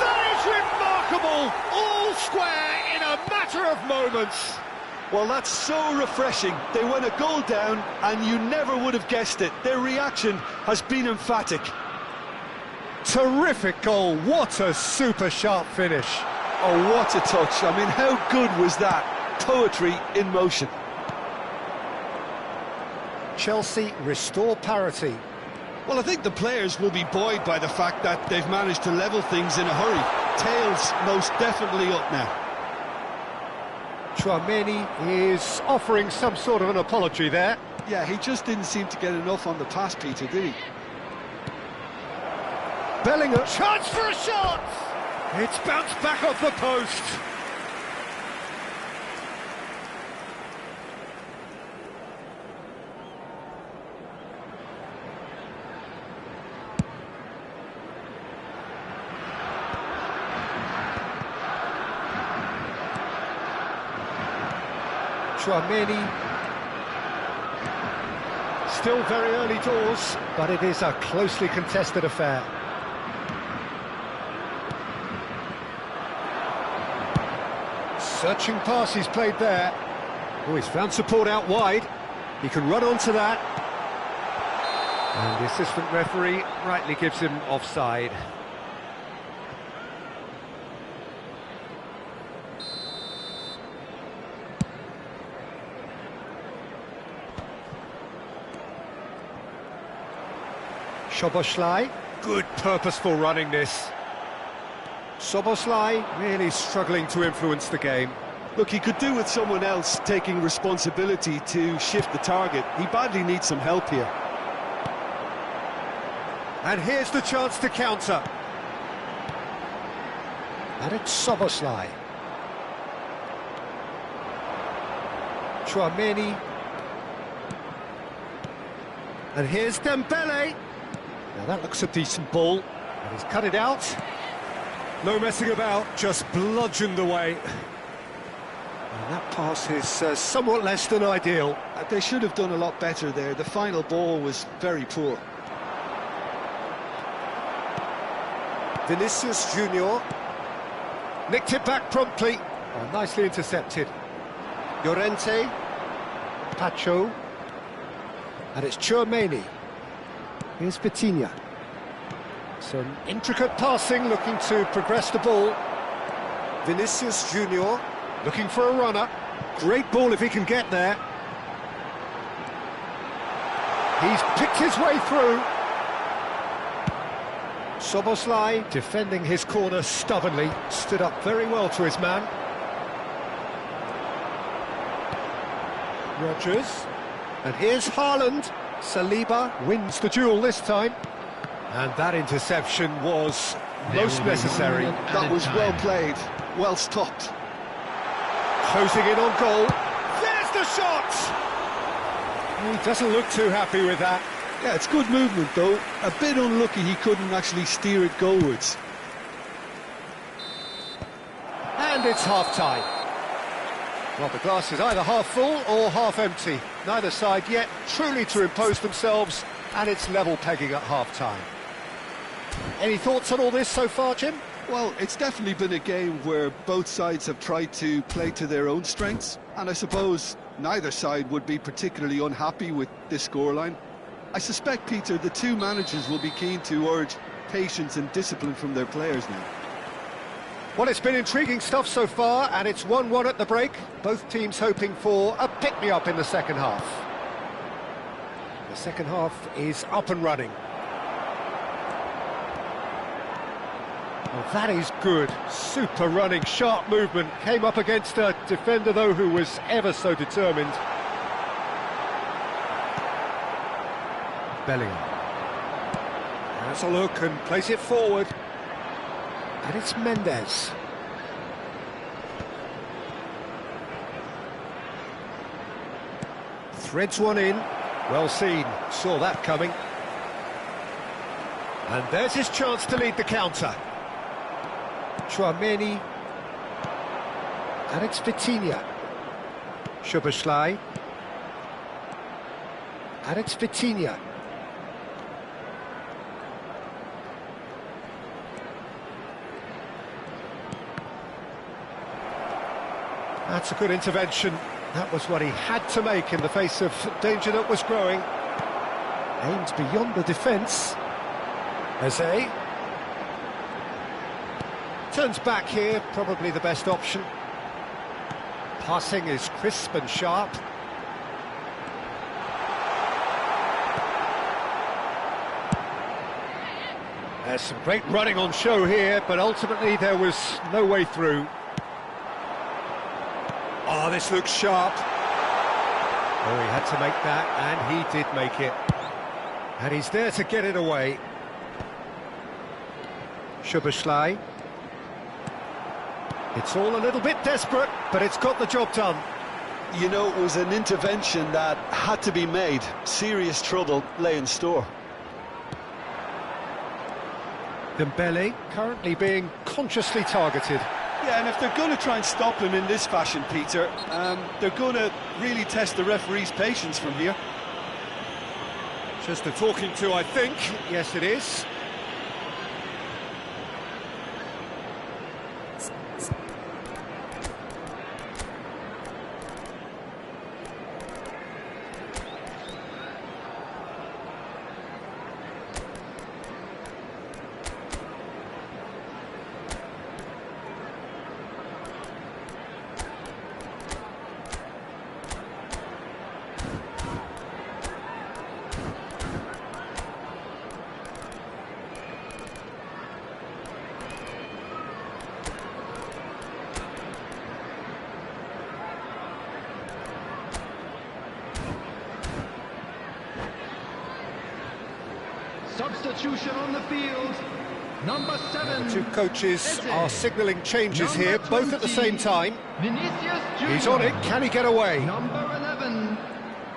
That is remarkable! All square in a matter of moments. Well, that's so refreshing. They went a goal down and you never would have guessed it. Their reaction has been emphatic. Terrific goal. What a super sharp finish. Oh, what a touch. I mean, how good was that? Poetry in motion. Chelsea restore parity. Well, I think the players will be buoyed by the fact that they've managed to level things in a hurry. Tails most definitely up now. Chouameni is offering some sort of an apology there. Yeah, he just didn't seem to get enough on the pass, Peter, did he? Bellingham. Chance for a shot! It's bounced back off the post. Chouameni. Still very early doors, but it is a closely contested affair. Searching pass he's played there. Oh, he's found support out wide. He can run onto that. And the assistant referee rightly gives him offside. Szoboszlai. Good purposeful running this. Szoboszlai really struggling to influence the game. Look, he could do with someone else taking responsibility to shift the target. He badly needs some help here. And here's the chance to counter. And it's Szoboszlai. Chouameni. And here's Dembele. Now that looks a decent ball, and he's cut it out. No messing about, just bludgeoned away. And that pass is somewhat less than ideal. They should have done a lot better there. The final ball was very poor. Vinicius Junior nicked it back promptly. Oh, nicely intercepted. Llorente, Pacho, and it's Tchouaméni. Here's Vitinha. Some intricate passing, looking to progress the ball. Vinicius Junior looking for a runner. Great ball if he can get there. He's picked his way through. Szoboszlai defending his corner stubbornly, stood up very well to his man. Rodgers, and here's Haaland. Saliba wins the duel this time. And that interception was most necessary. That was well played, well stopped. Closing in on goal. There's the shot! He doesn't look too happy with that. Yeah, it's good movement though. A bit unlucky he couldn't actually steer it goalwards. And it's half-time. Well, the glass is either half full or half empty. Neither side yet truly to impose themselves, and it's level pegging at half-time. Any thoughts on all this so far, Jim? Well, it's definitely been a game where both sides have tried to play to their own strengths, and I suppose neither side would be particularly unhappy with this scoreline. I suspect, Peter, the two managers will be keen to urge patience and discipline from their players now. Well, it's been intriguing stuff so far, and it's 1-1 at the break. Both teams hoping for a pick-me-up in the second half. The second half is up and running. Well, that is good. Super running, sharp movement. Came up against a defender, though, who was ever so determined. Bellingham. Has a look and plays it forward. And it's Mendes. Threads one in. Well seen. Saw that coming. And there's his chance to lead the counter. Tchouaméni. And it's Vitinha. Szoboszlai. And it's Vitinha. That's a good intervention. That was what he had to make in the face of danger that was growing. Aimed beyond the defence. Eze. Turns back here, probably the best option. Passing is crisp and sharp. There's some great running on show here, but ultimately there was no way through. Oh, this looks sharp. Oh, he had to make that, and he did make it. And he's there to get it away. Szoboszlai. It's all a little bit desperate, but it's got the job done. You know, it was an intervention that had to be made. Serious trouble lay in store. Dembele currently being consciously targeted. Yeah, and if they're going to try and stop him in this fashion, Peter, they're going to really test the referee's patience from here. Just a talking to, I think. Yes, it is. Substitution on the field. Number 7. The two coaches are signalling changes here, both at the same time. Vinicius Junior. He's on it, can he get away? Number 11,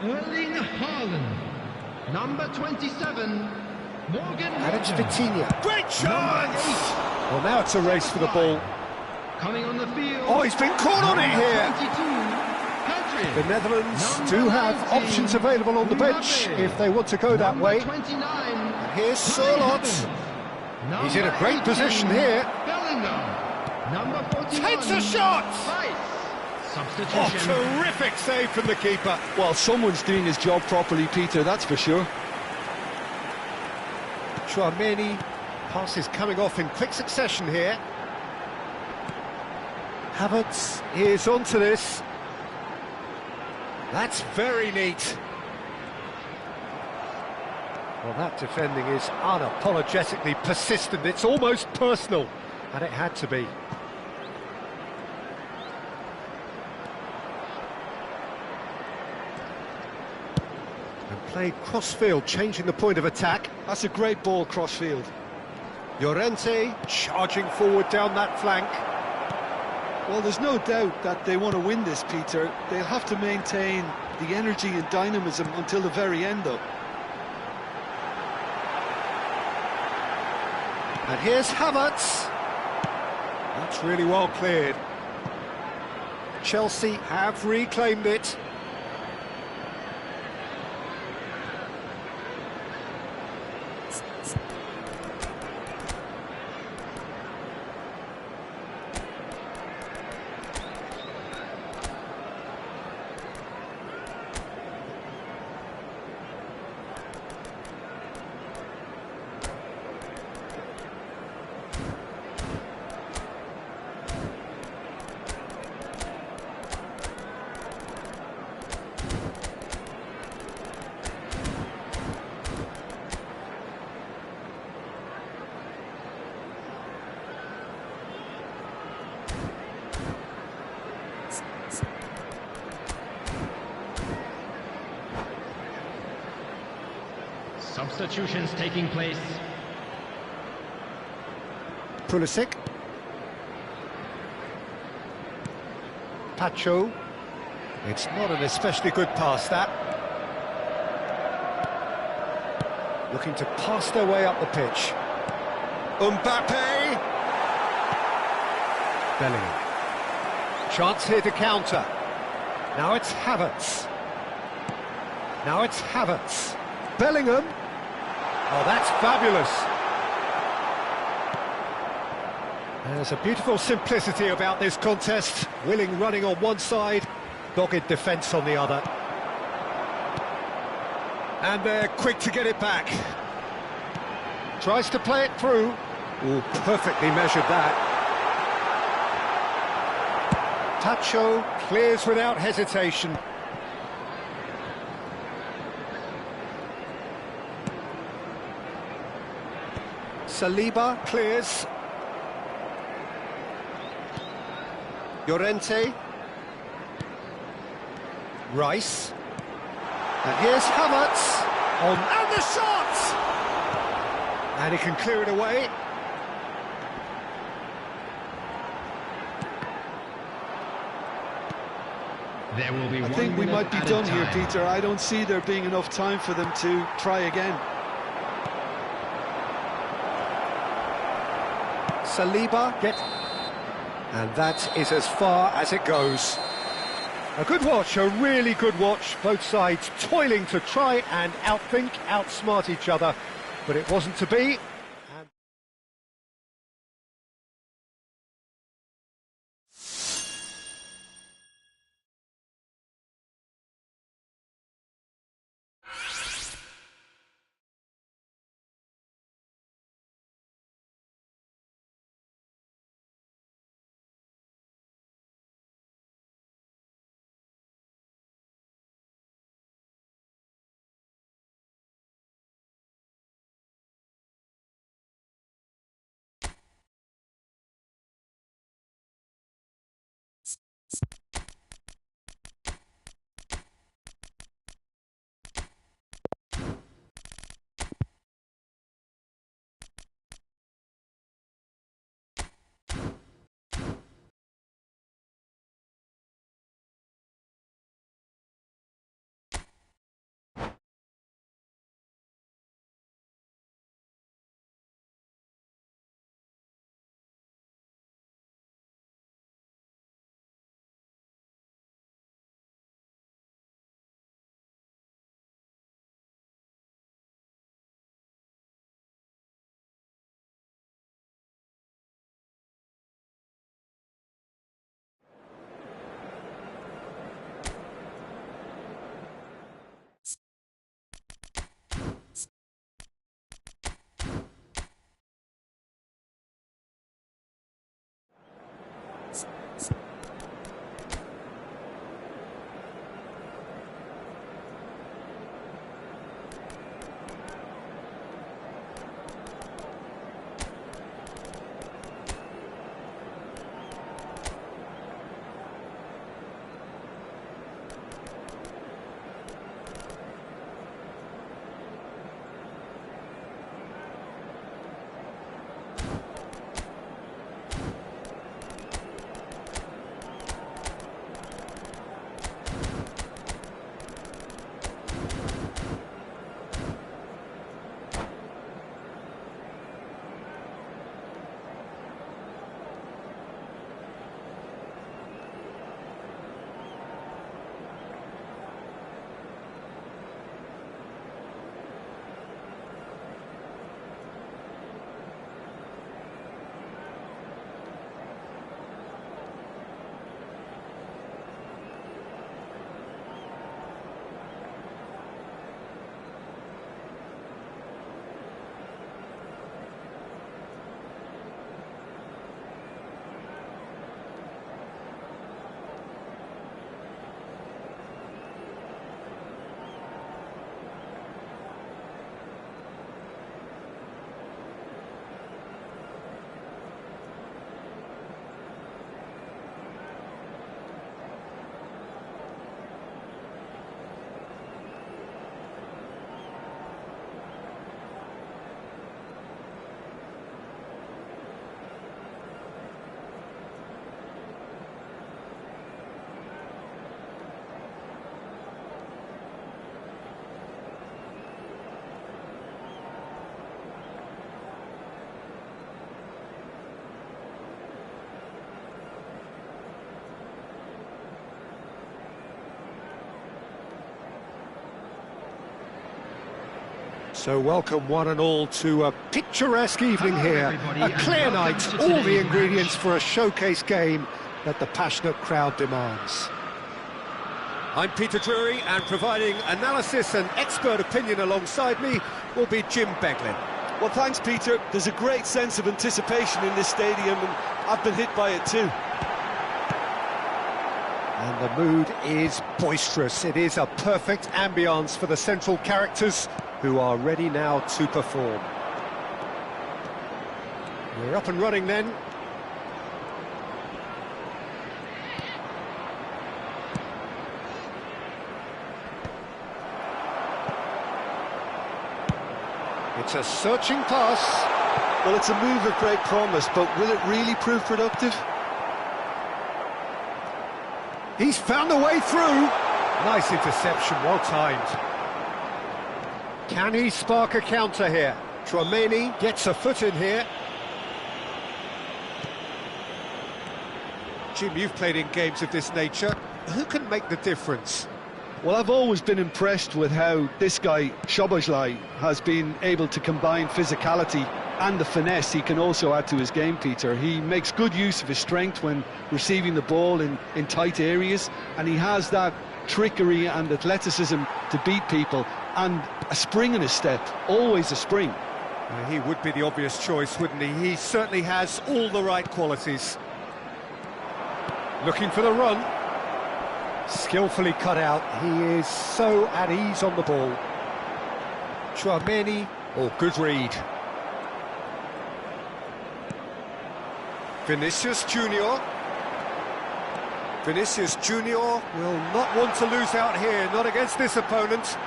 Erling Haaland. Number 27, And it's Vitinha. Great chance! Well, now it's a race for the ball. Coming on the field. Oh, he's been caught on it here. 22, The Netherlands do have options available on the bench if they want to go that way. 29. And here's Sørloth. He's in a great position here. Bellingham. Number 41. Takes a shot! Right. Oh, Substitution. terrific save from the keeper. Well, someone's doing his job properly, Peter, that's for sure. Chouameni, passes coming off in quick succession here. Havertz is onto this. That's very neat. Well, that defending is unapologetically persistent. It's almost personal, and it had to be. And played cross-field, changing the point of attack. That's a great ball cross-field. Llorente charging forward down that flank. Well, there's no doubt that they want to win this, Peter. They'll have to maintain the energy and dynamism until the very end, though. And here's Havertz. That's really well cleared. Chelsea have reclaimed it. Substitutions taking place. Pulisic. Pacho. It's not an especially good pass, that. Looking to pass their way up the pitch. Mbappe! Bellingham. Chance here to counter. Now it's Havertz. Now it's Havertz. Bellingham. Oh, that's fabulous. There's a beautiful simplicity about this contest. Willing running on one side, dogged defence on the other. And they're quick to get it back. Tries to play it through. Oh, perfectly measured that. Tacho clears without hesitation. Saliba clears. Llorente. Rice. And here's Havertz. And the shot! And he can clear it away. There will be I 1 think we minute might be added done here, time. Peter. I don't see there being enough time for them to try again. Saliba and that is as far as it goes. A good watch, a really good watch. Both sides toiling to try and outthink, outsmart each other, but it wasn't to be. So welcome one and all to a picturesque evening here. A clear night, all the ingredients for a showcase game that the passionate crowd demands. I'm Peter Drury, and providing analysis and expert opinion alongside me will be Jim Beglin. Well, thanks, Peter. There's a great sense of anticipation in this stadium, and I've been hit by it too. And the mood is boisterous. It is a perfect ambience for the central characters who are ready now to perform. We're up and running then. It's a searching pass. Well, it's a move of great promise, but will it really prove productive? He's found a way through. Nice interception, well timed. Can he spark a counter here? Tchouaméni gets a foot in here. Jim, you've played in games of this nature. Who can make the difference? Well, I've always been impressed with how this guy, Szoboszlai, has been able to combine physicality and the finesse he can also add to his game, Peter. He makes good use of his strength when receiving the ball in tight areas, and he has that trickery and athleticism to beat people, and a spring in his step, always a spring. He would be the obvious choice, wouldn't he? He certainly has all the right qualities. Looking for the run. Skillfully cut out. He is so at ease on the ball. Tchouaméni, good read. Vinicius Junior. Vinicius Junior will not want to lose out here, not against this opponent.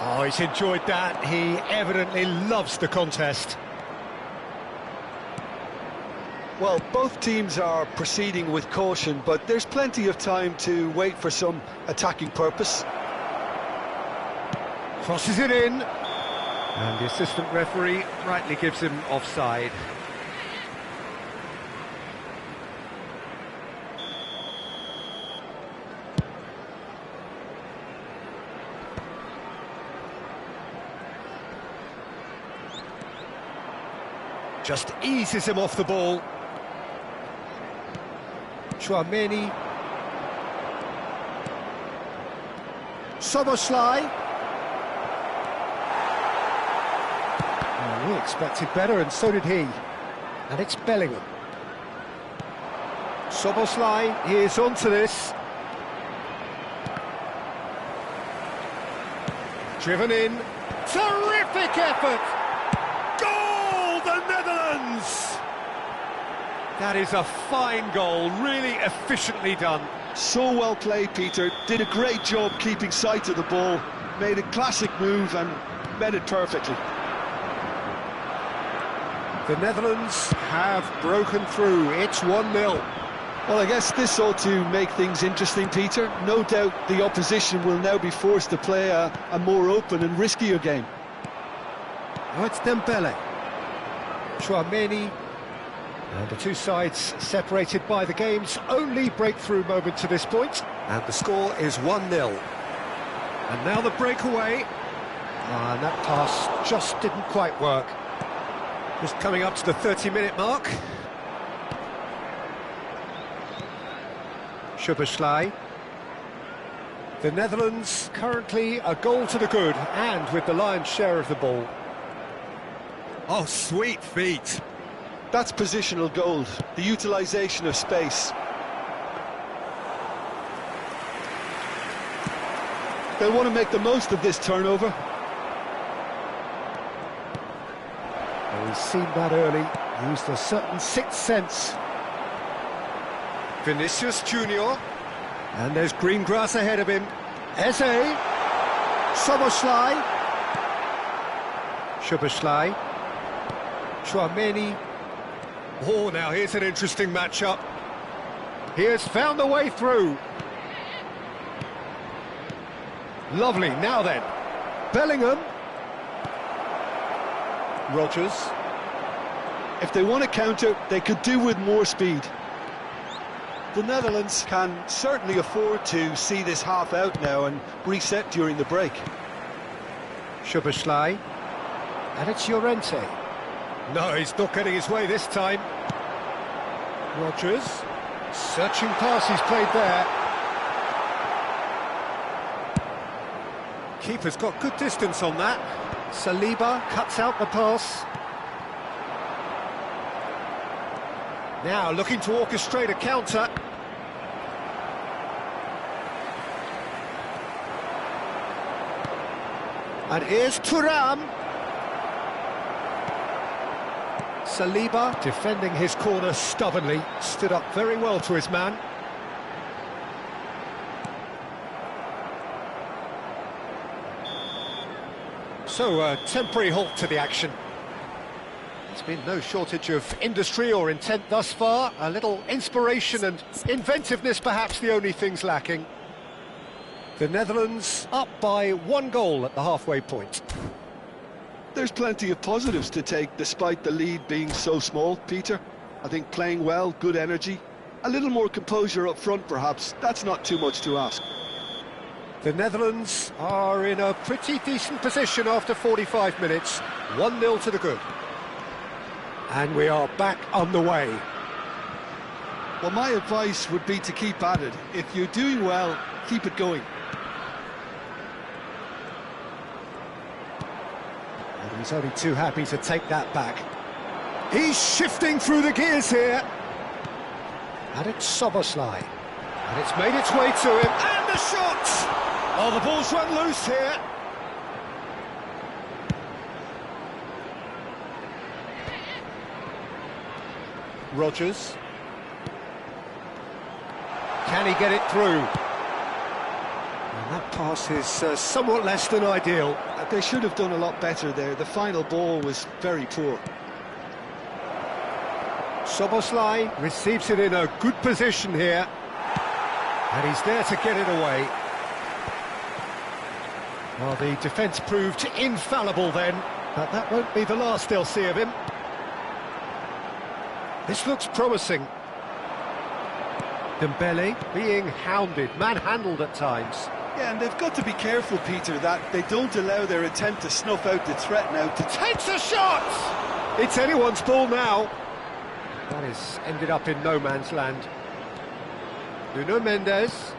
Oh, he's enjoyed that. He evidently loves the contest. Well, both teams are proceeding with caution, but there's plenty of time to wait for some attacking purpose. Crosses it in. And the assistant referee rightly gives him offside. Just eases him off the ball. Tchouaméni. Szoboszlai. We expected better, and so did he. And it's Bellingham. Szoboszlai, he is onto this. Driven in. Terrific effort! Goal, the Netherlands! That is a fine goal, really efficiently done. So well played, Peter. Did a great job keeping sight of the ball. Made a classic move and met it perfectly. The Netherlands have broken through. It's 1-0. Well, I guess this ought to make things interesting, Peter. No doubt the opposition will now be forced to play a more open and riskier game. Oh, it's Dembele. Tchouaméni. And the two sides separated by the game's only breakthrough moment to this point. And the score is 1-0. And now the breakaway. And that pass just didn't quite work. Just coming up to the 30-minute mark. Szoboszlai. The Netherlands currently a goal to the good, and with the lion's share of the ball. Oh, sweet feet. That's positional gold, the utilisation of space. They'll want to make the most of this turnover. Well, he's seen that early, used a certain sixth sense. Vinicius Junior. And there's green grass ahead of him. Eze. Szoboszlai. Szoboszlai. Tchouaméni. Oh, now here's an interesting matchup. He has found a way through. Lovely, now then. Bellingham. Rodgers. If they want to counter, they could do with more speed. The Netherlands can certainly afford to see this half out now and reset during the break. Szoboszlai, and it's Llorente. No, he's not getting his way this time. Rogers, searching pass he's played there. Keeper's got good distance on that. Saliba cuts out the pass. Now looking to orchestrate a counter. And here's Thuram. Saliba defending his corner stubbornly, stood up very well to his man. So a temporary halt to the action. There's been no shortage of industry or intent thus far. A little inspiration and inventiveness perhaps the only things lacking. The Netherlands up by 1 goal at the halfway point. There's plenty of positives to take despite the lead being so small, Peter. I think playing well, good energy, a little more composure up front perhaps, that's not too much to ask. The Netherlands are in a pretty decent position after 45 minutes. 1-0 to the good. And we are back on the way. Well, my advice would be to keep at it. If you're doing well, keep it going. And he's only too happy to take that back. He's shifting through the gears here. And it's Szoboszlai. And it's made its way to him. And the shot! Oh, the ball's run loose here. Rogers. Can he get it through? And that pass is somewhat less than ideal. They should have done a lot better there. The final ball was very poor. Szoboszlai receives it in a good position here. And he's there to get it away. Well, the defence proved infallible then, but that won't be the last they'll see of him. This looks promising. Dembele being hounded, manhandled at times. Yeah, and they've got to be careful, Peter, that they don't allow their attempt to snuff out the threat now. Takes a shot! It's anyone's ball now. That has ended up in no man's land. Nuno Mendes.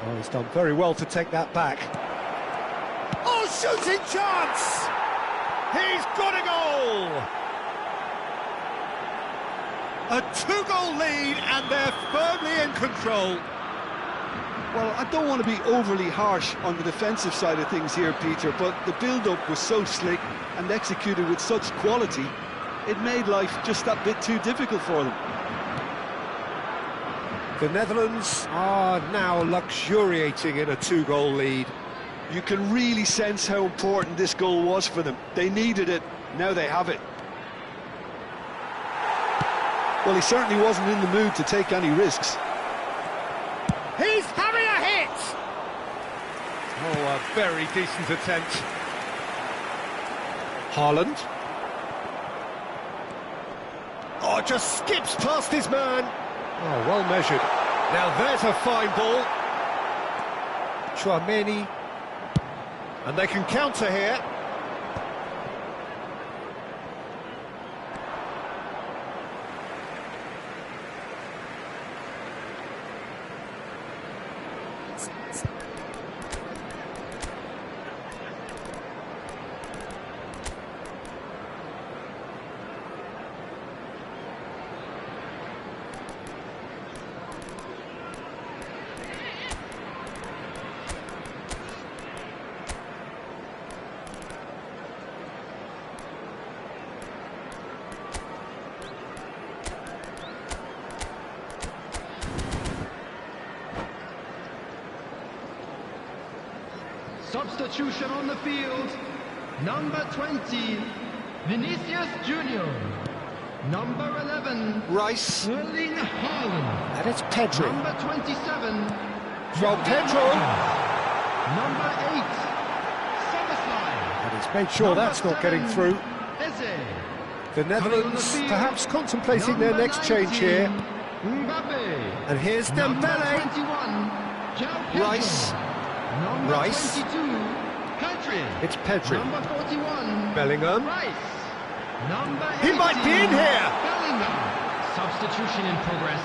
Oh, he's done very well to take that back. Oh, shooting chance! He's got a goal! A 2-goal lead, and they're firmly in control. Well, I don't want to be overly harsh on the defensive side of things here, Peter, but the build-up was so slick and executed with such quality, it made life just that bit too difficult for them. The Netherlands are now luxuriating in a 2-goal lead. You can really sense how important this goal was for them. They needed it, now they have it. Well, he certainly wasn't in the mood to take any risks. He's having a hit! Oh, a very decent attempt. Haaland. Oh, just skips past his man. Oh, well measured. Now there's a fine ball. Tchouaméni. And they can counter here. Substitution on the field. Number 20, Vinicius Junior. Number 11, Rice. Erling Haaland. And it's Pedro. Number 27, From Pedro. Number 8, Szoboszlai. And he's made sure that's not getting through. Eze. The Netherlands perhaps contemplating their next change here. Mbappe. And here's Number Dembele. 21, João Pedro. Rice. Number Rice. 22, Pedri. It's Pedri. Number 41, Bellingham. Rice. Number 18, He might be in here. Bellingham. Substitution in progress.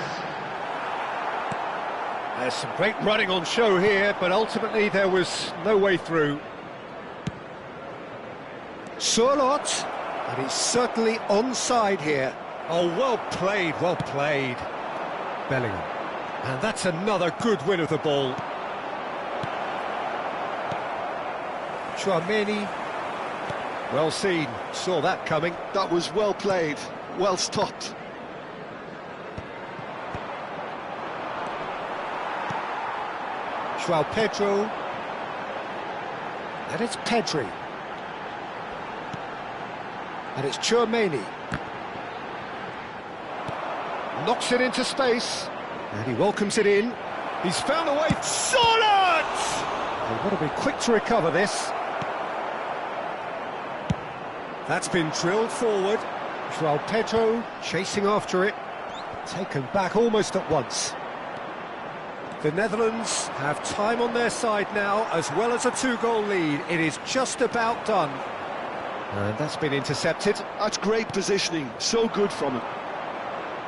There's some great running on show here, but ultimately there was no way through. Surlot, and he's certainly onside here. Oh, well played, well played. Bellingham. And that's another good win of the ball. Tchouaméni. Well seen, saw that coming. That was well played, well stopped. João Pedro. And it's Pedri. And it's Tchouaméni. Knocks it into space. And he welcomes it in. He's found a way. Solid! They've got to be quick to recover this. That's been drilled forward. João Pedro chasing after it. Taken back almost at once. The Netherlands have time on their side now, as well as a two-goal lead. It is just about done. And that's been intercepted. That's great positioning, so good from him.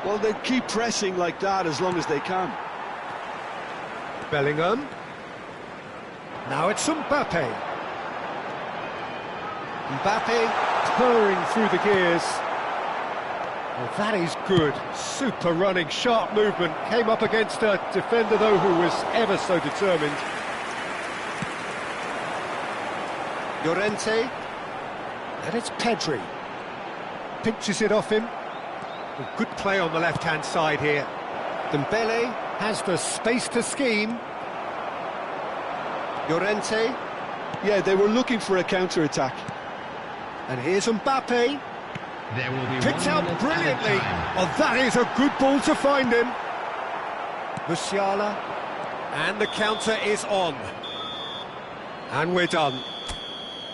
Well, they keep pressing like that as long as they can. Bellingham. Now it's Mbappe. Mbappe purring through the gears. Well, that is good. Super running, sharp movement. Came up against a defender, though, who was ever so determined. Llorente. And it's Pedri. Pinches it off him. Well, good play on the left-hand side here. Dembele has the space to scheme. Llorente. Yeah, they were looking for a counter-attack. And here's Mbappe. There will be Picked 1 out minute brilliantly. added time. Oh, that is a good ball to find him. Musiala. And the counter is on. And we're done.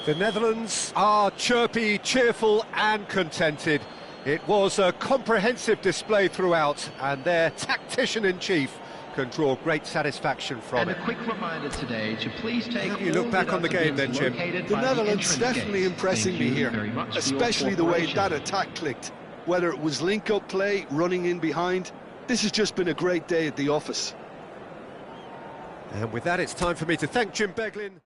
The Netherlands are chirpy, cheerful and contented. It was a comprehensive display throughout, and their tactician-in-chief can draw great satisfaction from And it. a quick reminder today to please take How do you look all back on the other game bins then, Jim? located The by Netherlands entrance definitely gates. impressing Thank me you here, very much for your especially the way cooperation. that attack clicked. Whether it was link-up play, running in behind, this has just been a great day at the office. And with that, it's time for me to thank Jim Beglin.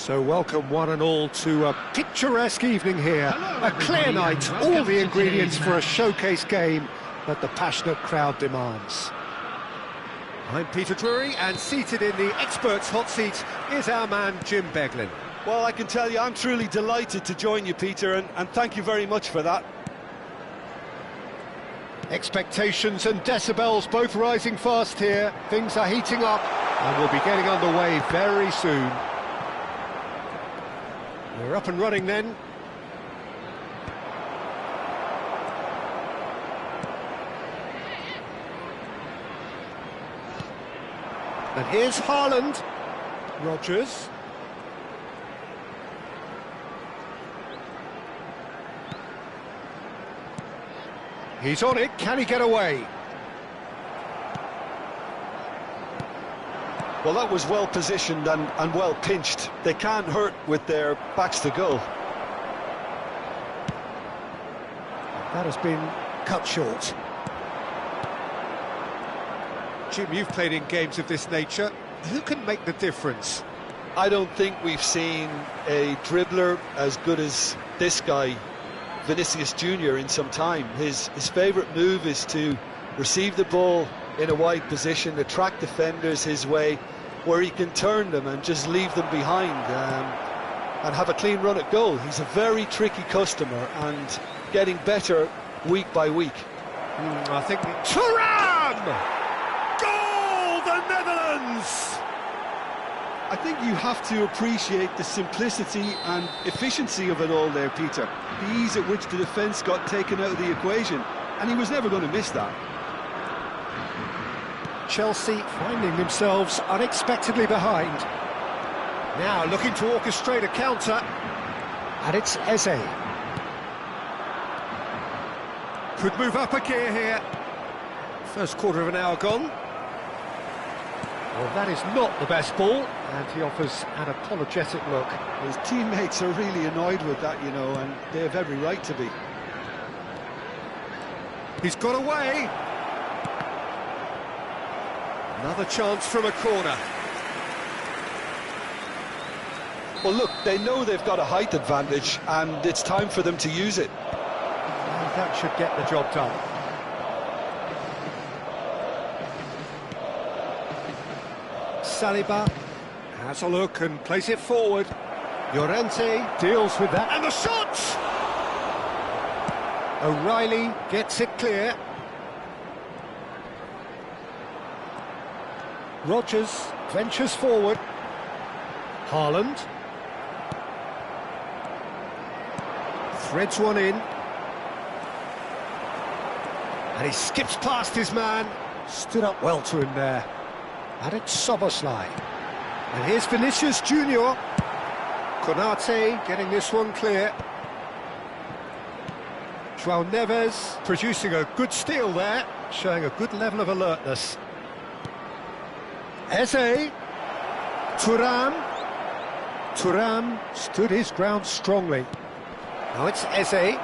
So welcome one and all to a picturesque evening here. Hello, A clear everybody, night, and all welcome the to ingredients today's for a match. showcase game that the passionate crowd demands. I'm Peter Drury, and seated in the experts' hot seat is our man Jim Beglin. Well, I can tell you, I'm truly delighted to join you, Peter, and thank you very much for that. Expectations and decibels both rising fast here. Things are heating up, and we'll be getting underway very soon. We're up and running then. And here's Haaland. Rodgers. He's on it, can he get away? Well, that was well positioned and well pinched. They can't hurt with their backs to goal. That has been cut short. Jim, you've played in games of this nature. Who can make the difference? I don't think we've seen a dribbler as good as this guy, Vinicius Junior, in some time. His favourite move is to receive the ball in a wide position, attract defenders his way, where he can turn them and just leave them behind and have a clean run at goal. He's a very tricky customer and getting better week by week. I think... Thuram! Goal, the Netherlands! I think you have to appreciate the simplicity and efficiency of it all there, Peter. The ease at which the defence got taken out of the equation, and he was never going to miss that. Chelsea finding themselves unexpectedly behind. Now looking to orchestrate a counter. And it's Eze. Could move up a gear here. First quarter of an hour gone. Well, that is not the best ball, and he offers an apologetic look. His teammates are really annoyed with that, you know, and they have every right to be. He's got away. Another chance from a corner. Well, look, they know they've got a height advantage, and it's time for them to use it. And that should get the job done. Saliba has a look and plays it forward. Llorente deals with that. And the shot! O'Reilly gets it clear. Rodgers ventures forward. Haaland. Threads one in. And he skips past his man. Stood up well to him there. And it's Szoboszlai. And here's Vinicius Junior. Konate getting this one clear. João Neves producing a good steal there, showing a good level of alertness. Eze. Thuram. Thuram stood his ground strongly. Now it's Eze.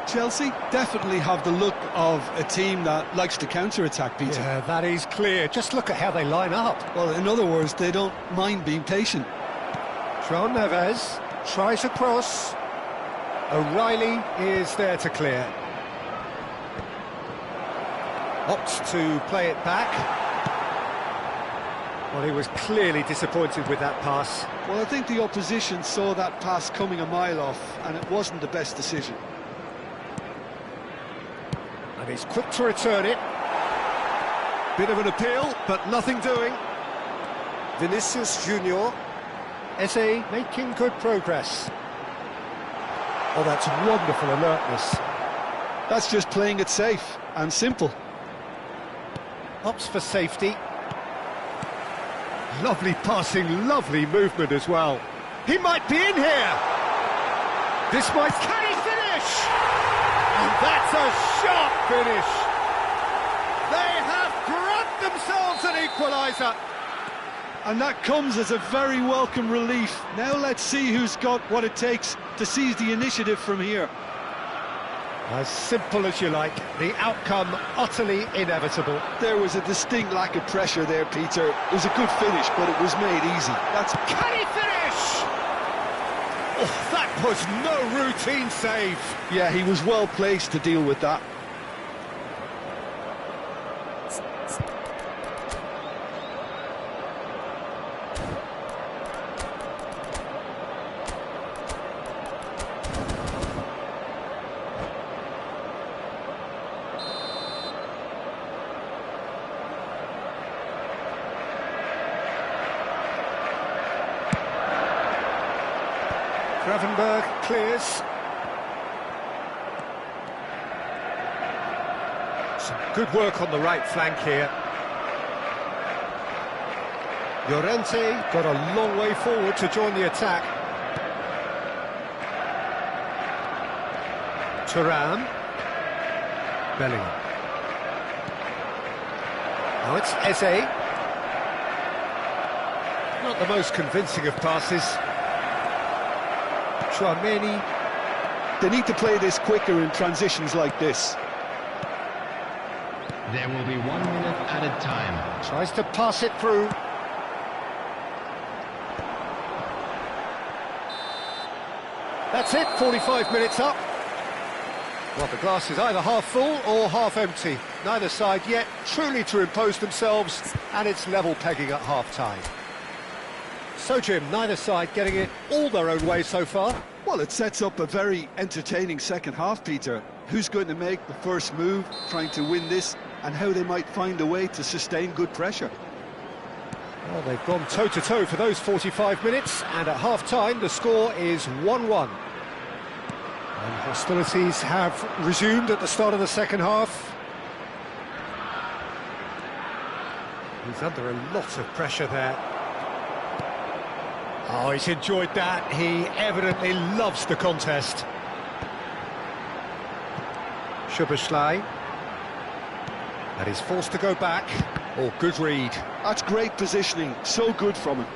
Chelsea definitely have the look of a team that likes to counter-attack, Peter. Yeah, that is clear. Just look at how they line up. Well, in other words, they don't mind being patient. João Neves tries a cross. O'Reilly is there to clear. Opts to play it back. Well, he was clearly disappointed with that pass. Well, I think the opposition saw that pass coming a mile off, and it wasn't the best decision. And he's quick to return it. Bit of an appeal, but nothing doing. Vinicius Junior. Eze making good progress. Oh, that's wonderful alertness. That's just playing it safe and simple. Opts for safety. Lovely passing, lovely movement as well. He might be in here. This might... Can he finish? And that's a sharp finish. They have grabbed themselves an equaliser. And that comes as a very welcome relief. Now let's see who's got what it takes to seize the initiative from here. As simple as you like, the outcome utterly inevitable. There was a distinct lack of pressure there, Peter. It was a good finish, but it was made easy. Can he finish? Oh, that was no routine save. Yeah, he was well placed to deal with that. Gravenberg clears. Some good work on the right flank here. Llorente got a long way forward to join the attack. Thuram. Bellingham. Now it's Eze. Not the most convincing of passes. Chouameni. They need to play this quicker in transitions like this. There will be 1 minute added time. Tries to pass it through. That's it, 45 minutes up. Well, the glass is either half full or half empty. Neither side yet truly to impose themselves, and it's level pegging at half-time. So, Jim, neither side getting it all their own way so far. Well, it sets up a very entertaining second half, Peter. Who's going to make the first move, trying to win this, and how they might find a way to sustain good pressure. Well, they've gone toe-to-toe for those 45 minutes, and at half-time the score is 1-1. And hostilities have resumed at the start of the second half. He's under a lot of pressure there. Oh, he's enjoyed that. He evidently loves the contest. Szoboszlai. And he's forced to go back. Oh, good read. That's great positioning, so good from him.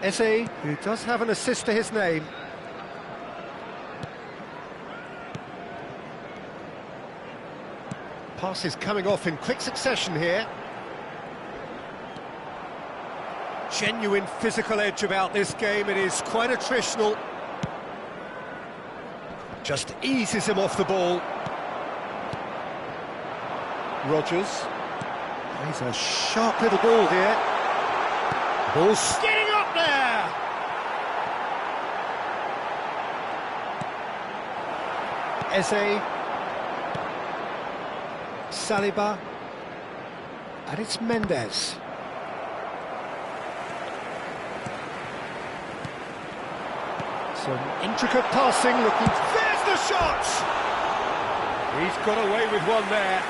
Eze, who does have an assist to his name. Passes coming off in quick succession here. Genuine physical edge about this game. It is quite attritional. Just eases him off the ball. Rodgers. He's a sharp little ball here. Ball's getting up there! Eze. Saliba. And it's Mendes. Some intricate passing, looking... There's the shot! He's got away with one there.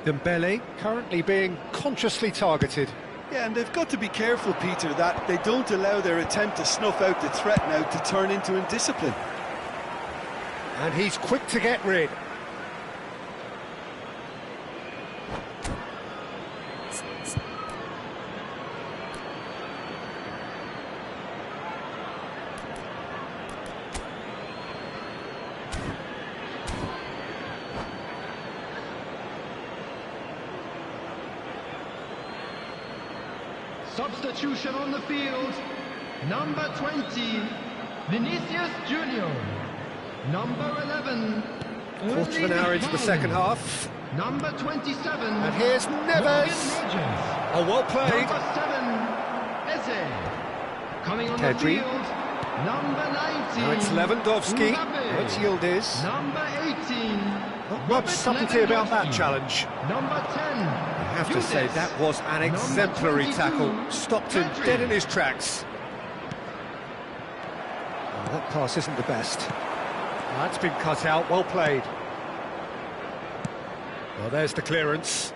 Dembele currently being consciously targeted. Yeah, and they've got to be careful, Peter, that they don't allow their attempt to snuff out the threat now to turn into indiscipline. And he's quick to get rid. Substitution on the field. Number 20, Vinicius Junior. Number 11, Quarter of an hour into the second half. Number 27, And here's Neves. Oh, well played. Number 7, Eze. Coming on Pedri. the field, number 19. Now it's Lewandowski. Mbappe. Now it's Yildiz. Number 18. Not much subtlety about that challenge. Number 10. I have to say, that was an exemplary tackle. Stopped him dead in his tracks. Oh, that pass isn't the best. That's been cut out, well played. Well, there's the clearance.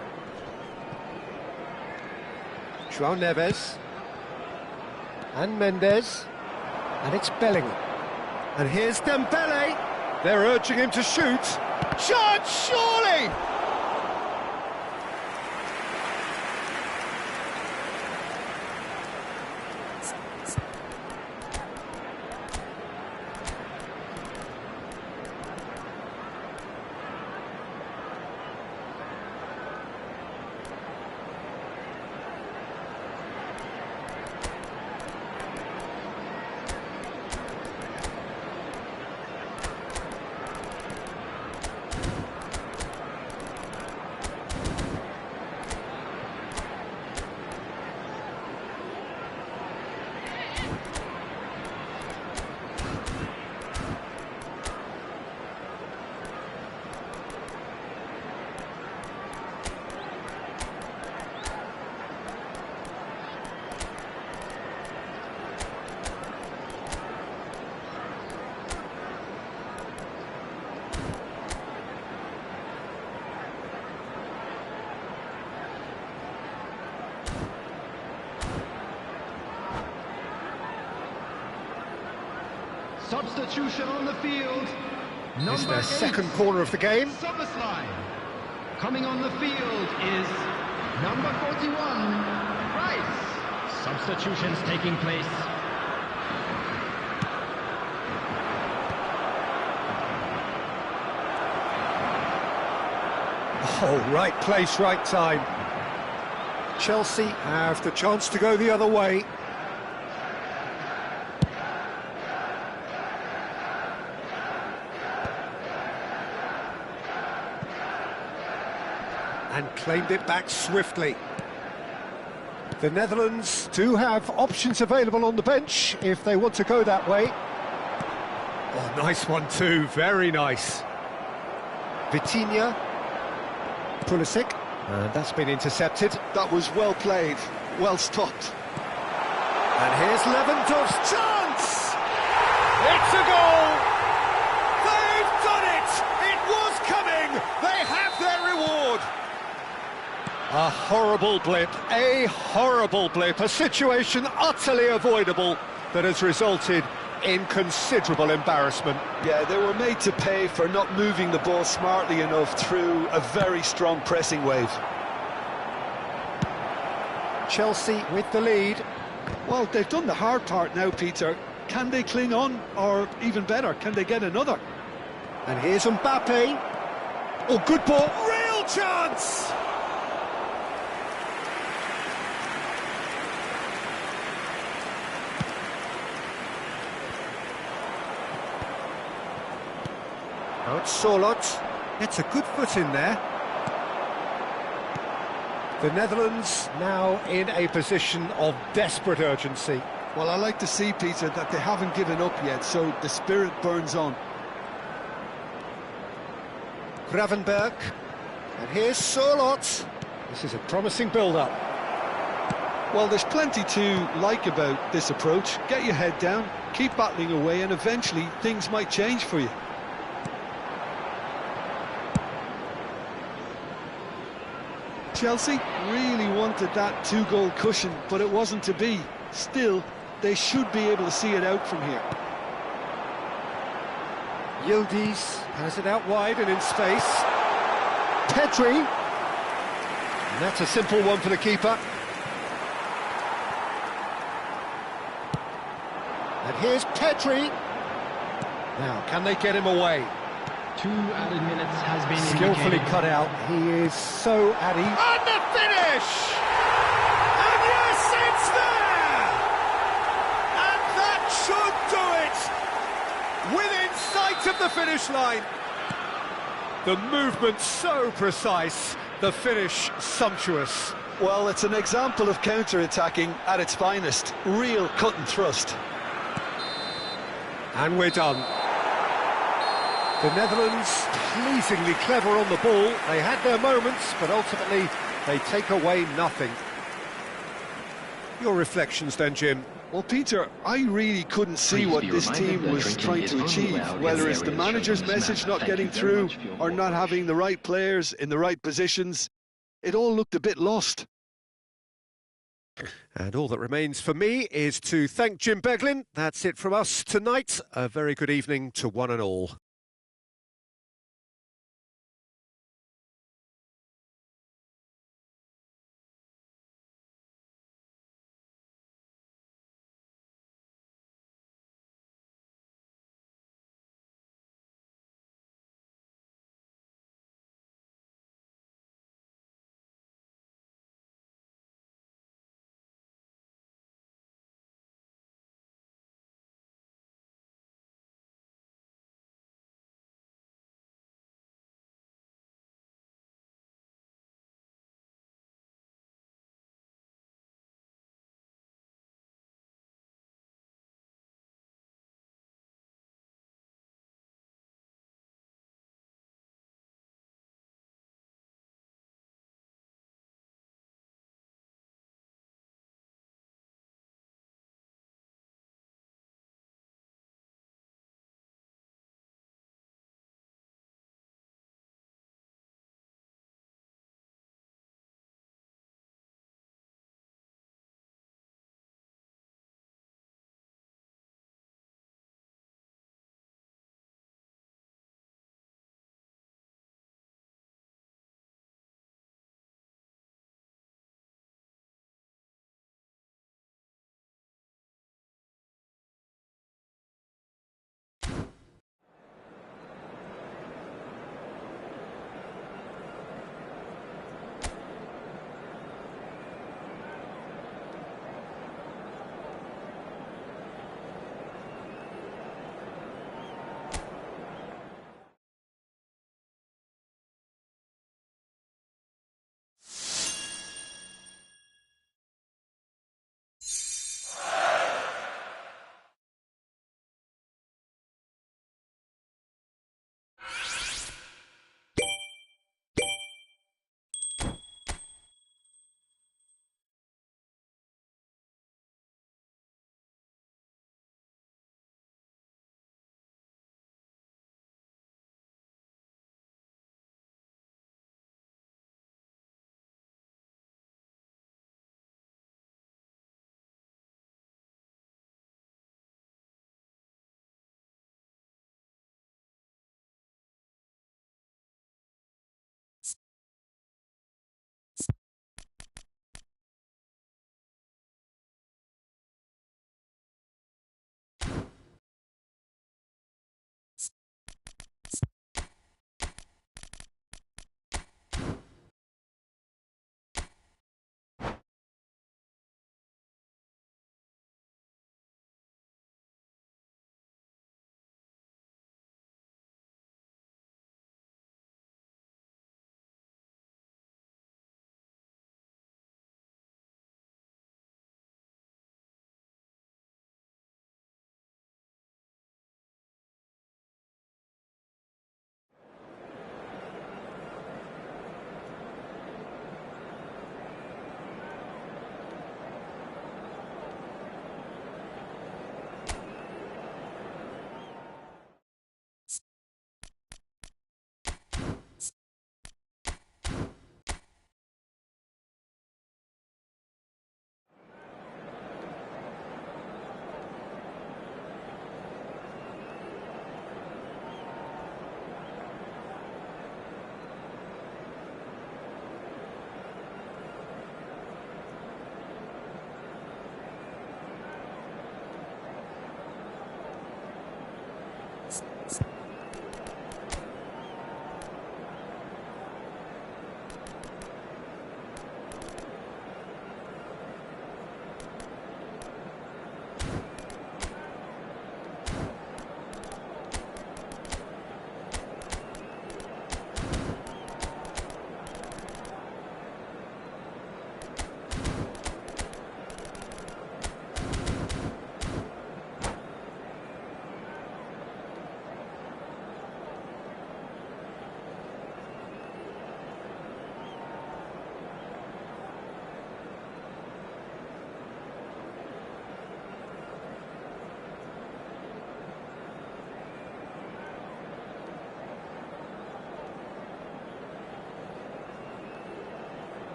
João Neves. And Mendes. And it's Bellingham. And here's Dembele. They're urging him to shoot. Chance, surely! Substitution on the field. It's their second corner of the game. Line. Coming on the field is number 41, Rice. Substitutions taking place. Oh, right place, right time. Chelsea have the chance to go the other way. And claimed it back swiftly. The Netherlands do have options available on the bench if they want to go that way. Oh, nice one too, very nice. Vitinha, Pulisic, and that's been intercepted. That was well played, well stopped. And here's Lewandowski's chance! It's a goal! They've done it! It was coming! They have their reward! A horrible blip, a situation utterly avoidable that has resulted in considerable embarrassment. Yeah, they were made to pay for not moving the ball smartly enough through a very strong pressing wave. Chelsea with the lead. Well, they've done the hard part now, Peter. Can they cling on, or even better, can they get another? And here's Mbappe. Oh, good ball, real chance! Now it's Sorloth. It's a good foot in there. The Netherlands now in a position of desperate urgency. Well, I like to see, Peter, that they haven't given up yet, so the spirit burns on. Gravenberg. And here's Sorloth. This is a promising build-up. Well, there's plenty to like about this approach. Get your head down, keep battling away, and eventually things might change for you. Chelsea really wanted that two-goal cushion, but it wasn't to be. Still, they should be able to see it out from here. Yildiz has it out wide and in space. Pedri. And that's a simple one for the keeper. And here's Pedri. Now, can they get him away? 2 added minutes has been Skillfully indicated. cut out. He is so at ease. And the finish! And yes, it's there! And that should do it! Within sight of the finish line. The movement so precise, the finish sumptuous. Well, it's an example of counter-attacking at its finest. Real cut and thrust. And we're done. The Netherlands pleasingly clever on the ball. They had their moments, but ultimately they take away nothing. Your reflections then, Jim? Well, Peter, I really couldn't see what this team was trying to achieve, whether it's the manager's message not getting through or not having the right players in the right positions. It all looked a bit lost. And all that remains for me is to thank Jim Beglin. That's it from us tonight. A very good evening to one and all.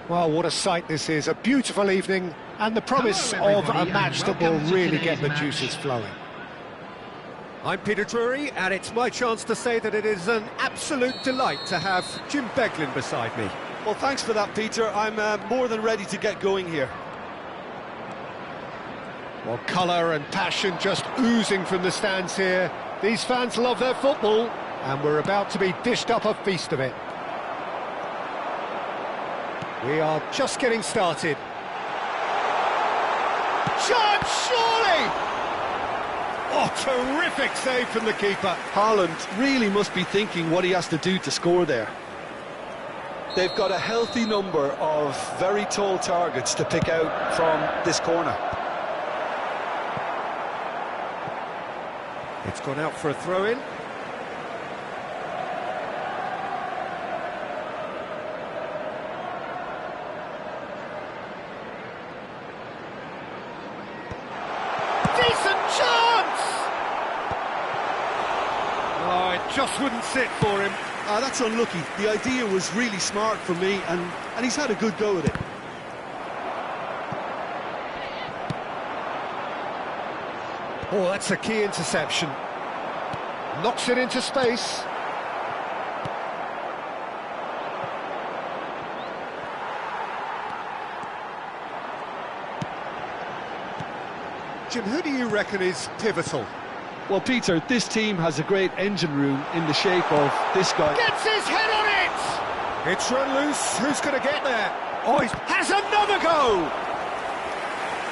Well, what a sight this is, a beautiful evening, and the promise Hello, of a everybody, match and that will welcome to really get today's the match. juices flowing. I'm Peter Drury, and it's my chance to say that it is an absolute delight to have Jim Beglin beside me. Well, thanks for that, Peter. I'm more than ready to get going here. Well, colour and passion just oozing from the stands here. These fans love their football, and we're about to be dished up a feast of it. We are just getting started. Chance, surely! Oh, terrific save from the keeper. Haaland really must be thinking what he has to do to score there. They've got a healthy number of very tall targets to pick out from this corner. It's gone out for a throw-in. Decent chance! Oh, it just wouldn't sit for him. That's unlucky. The idea was really smart for me, and he's had a good go at it. Oh, that's a key interception. Knocks it into space. Jim, who do you reckon is pivotal? Well, Peter, this team has a great engine room in the shape of this guy. Gets his head on it! It's run loose. Who's going to get there? Oh, he has another go!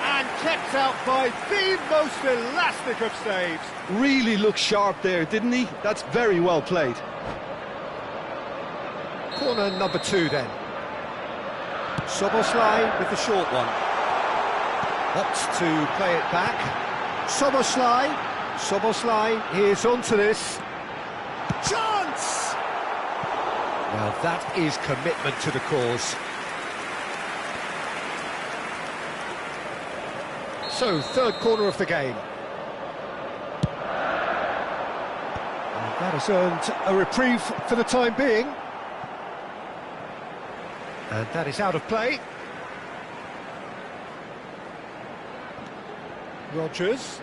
And kept out by the most elastic of saves. Really looked sharp there, didn't he? That's very well played. Corner number 2 then. Soboslai with the short one. Opts to play it back. Soboslai is onto this. Chance! Well, that is commitment to the cause. So, third corner of the game. And that has earned a reprieve for the time being. And that is out of play. Rodgers.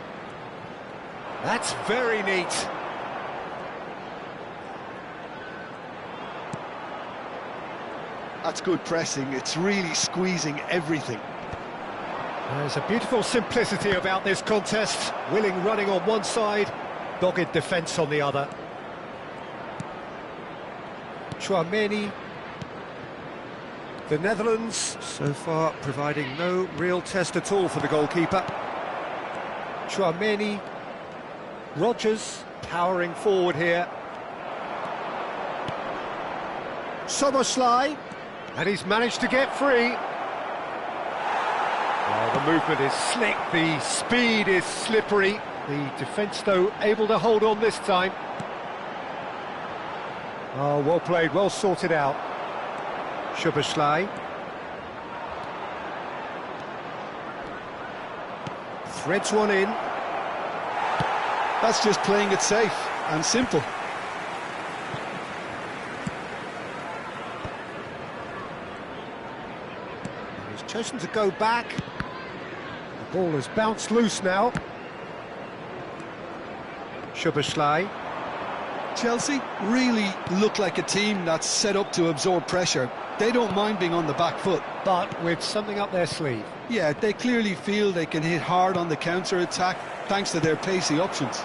That's very neat. That's good pressing. It's really squeezing everything. There's a beautiful simplicity about this contest. Willing running on one side, dogged defence on the other. Chouameni. The Netherlands, so far, providing no real test at all for the goalkeeper. Chouameni. Rodgers powering forward here. Soboslai. And he's managed to get free. Well, the movement is slick, the speed is slippery. The defence, though, able to hold on this time. Oh, well played, well sorted out. Szoboszlai. Threads one in. That's just playing it safe and simple. He's chosen to go back. The ball has bounced loose now. Szoboszlai. Chelsea really look like a team that's set up to absorb pressure. They don't mind being on the back foot. But with something up their sleeve. Yeah, they clearly feel they can hit hard on the counter-attack thanks to their pacey options.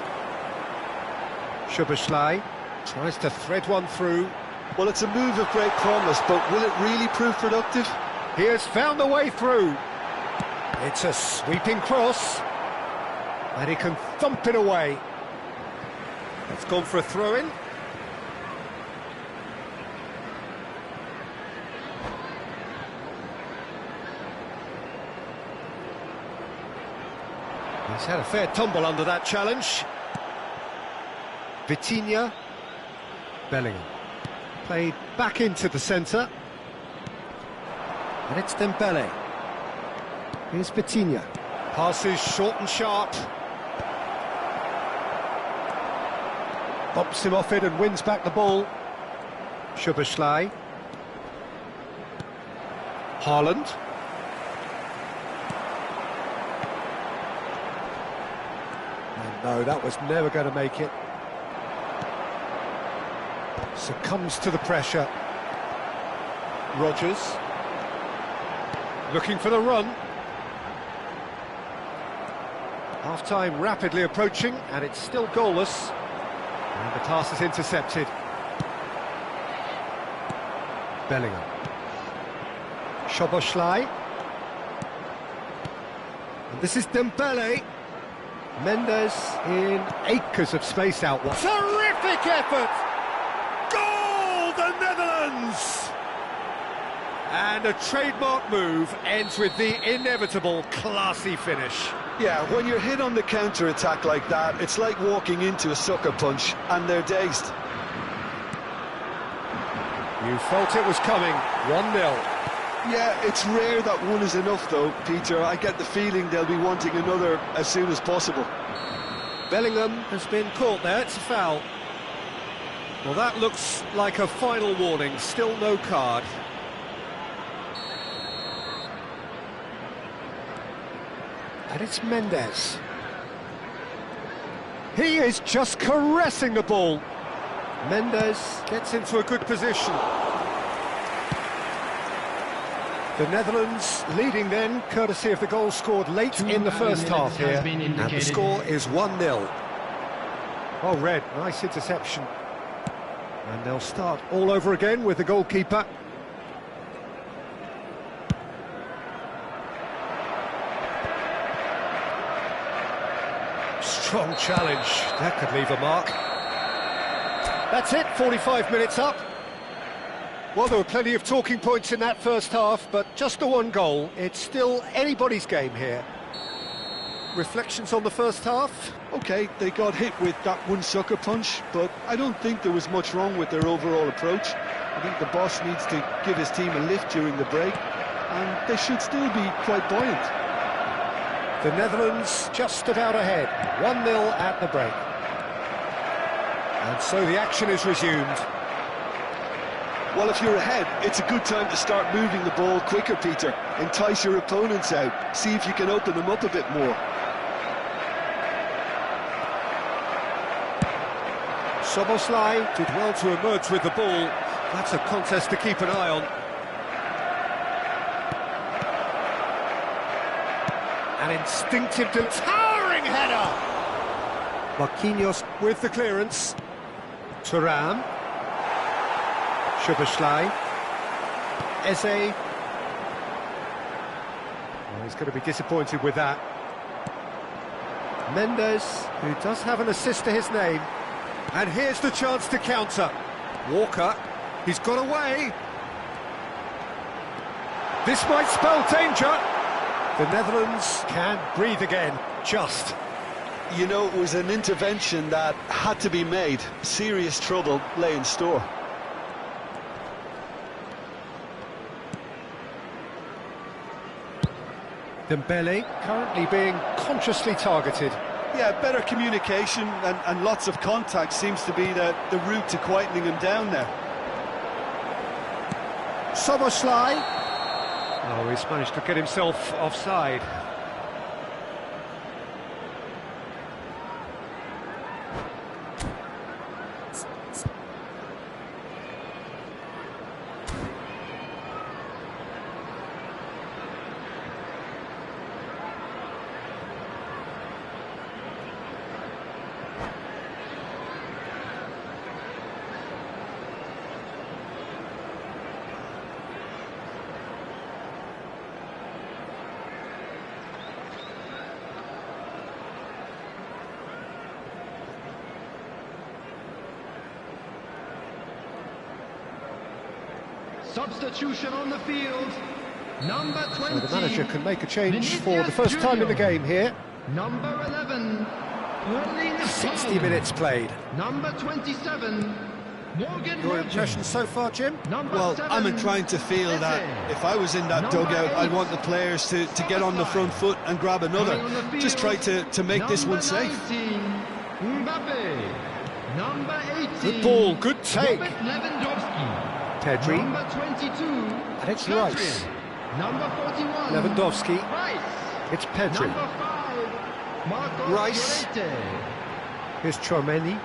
Szoboszlai tries to thread one through. Well, it's a move of great promise, but will it really prove productive? He has found a way through. It's a sweeping cross. And he can thump it away. It's gone for a throw-in. He's had a fair tumble under that challenge. Vitinha. Bellingham. Played back into the centre. And it's Dembele. Here's Vitinha. Passes short and sharp. Bumps him off it and wins back the ball. Szoboszlai. Haaland. And no, that was never going to make it. Succumbs to the pressure. Rodgers. Looking for the run. Half-time rapidly approaching, and it's still goalless. And the pass is intercepted. Bellingham. Szoboszlai. And this is Dembele. Mendes in acres of space out wide. Terrific effort! Goal, the Netherlands! And a trademark move ends with the inevitable classy finish. Yeah, when you're hit on the counter-attack like that, it's like walking into a sucker punch, and they're dazed. You felt it was coming. 1-0. Yeah, it's rare that one is enough, though, Peter. I get the feeling they'll be wanting another as soon as possible. Bellingham has been caught there. It's a foul. Well, that looks like a final warning. Still no card. And it's Mendes. He is just caressing the ball. Mendes gets into a good position. The Netherlands leading then, courtesy of the goal scored late in the first half here. And the score is 1-0. Oh, Red, nice interception. And they'll start all over again with the goalkeeper. Strong challenge. That could leave a mark. That's it, 45 minutes up. Well, there were plenty of talking points in that first half, but just the one goal. It's still anybody's game here. Reflections on the first half? OK, they got hit with that one sucker punch, but I don't think there was much wrong with their overall approach. I think the boss needs to give his team a lift during the break, and they should still be quite buoyant. The Netherlands just about ahead, 1-0 at the break. And so the action is resumed. Well, if you're ahead, it's a good time to start moving the ball quicker, Peter. Entice your opponents out, see if you can open them up a bit more. Szoboszlai did well to emerge with the ball. That's a contest to keep an eye on. An instinctive, towering header! Marquinhos with the clearance. Thuram. Szoboszlai. Eze. Oh, he's going to be disappointed with that. Mendes, who does have an assist to his name. And here's the chance to counter. Walker, he's got away. This might spell danger. The Netherlands can breathe again, just. You know, it was an intervention that had to be made. Serious trouble lay in store. Dembele currently being consciously targeted. Yeah, better communication and lots of contact seems to be the route to quietening him down there. Szoboszlai. Oh, he's managed to get himself offside. Substitution on the field, number 20. So the manager can make a change for the first time in the game here. Number 11, 60 minutes played. Number 27, Morgan. Your impression so far, Jim? Well, I'm inclined to feel that if I was in that dugout, I'd want the players to get on the front foot and grab another. Just try to make this one safe. Mbappe. Number 18. Good ball, good take. Lewandowski. Pedri. Number 22. And it's Rice. Number 41. Lewandowski. Rice. It's Pedri. Number 5. Marcos Rice. Llorente. Here's Tchouaméni.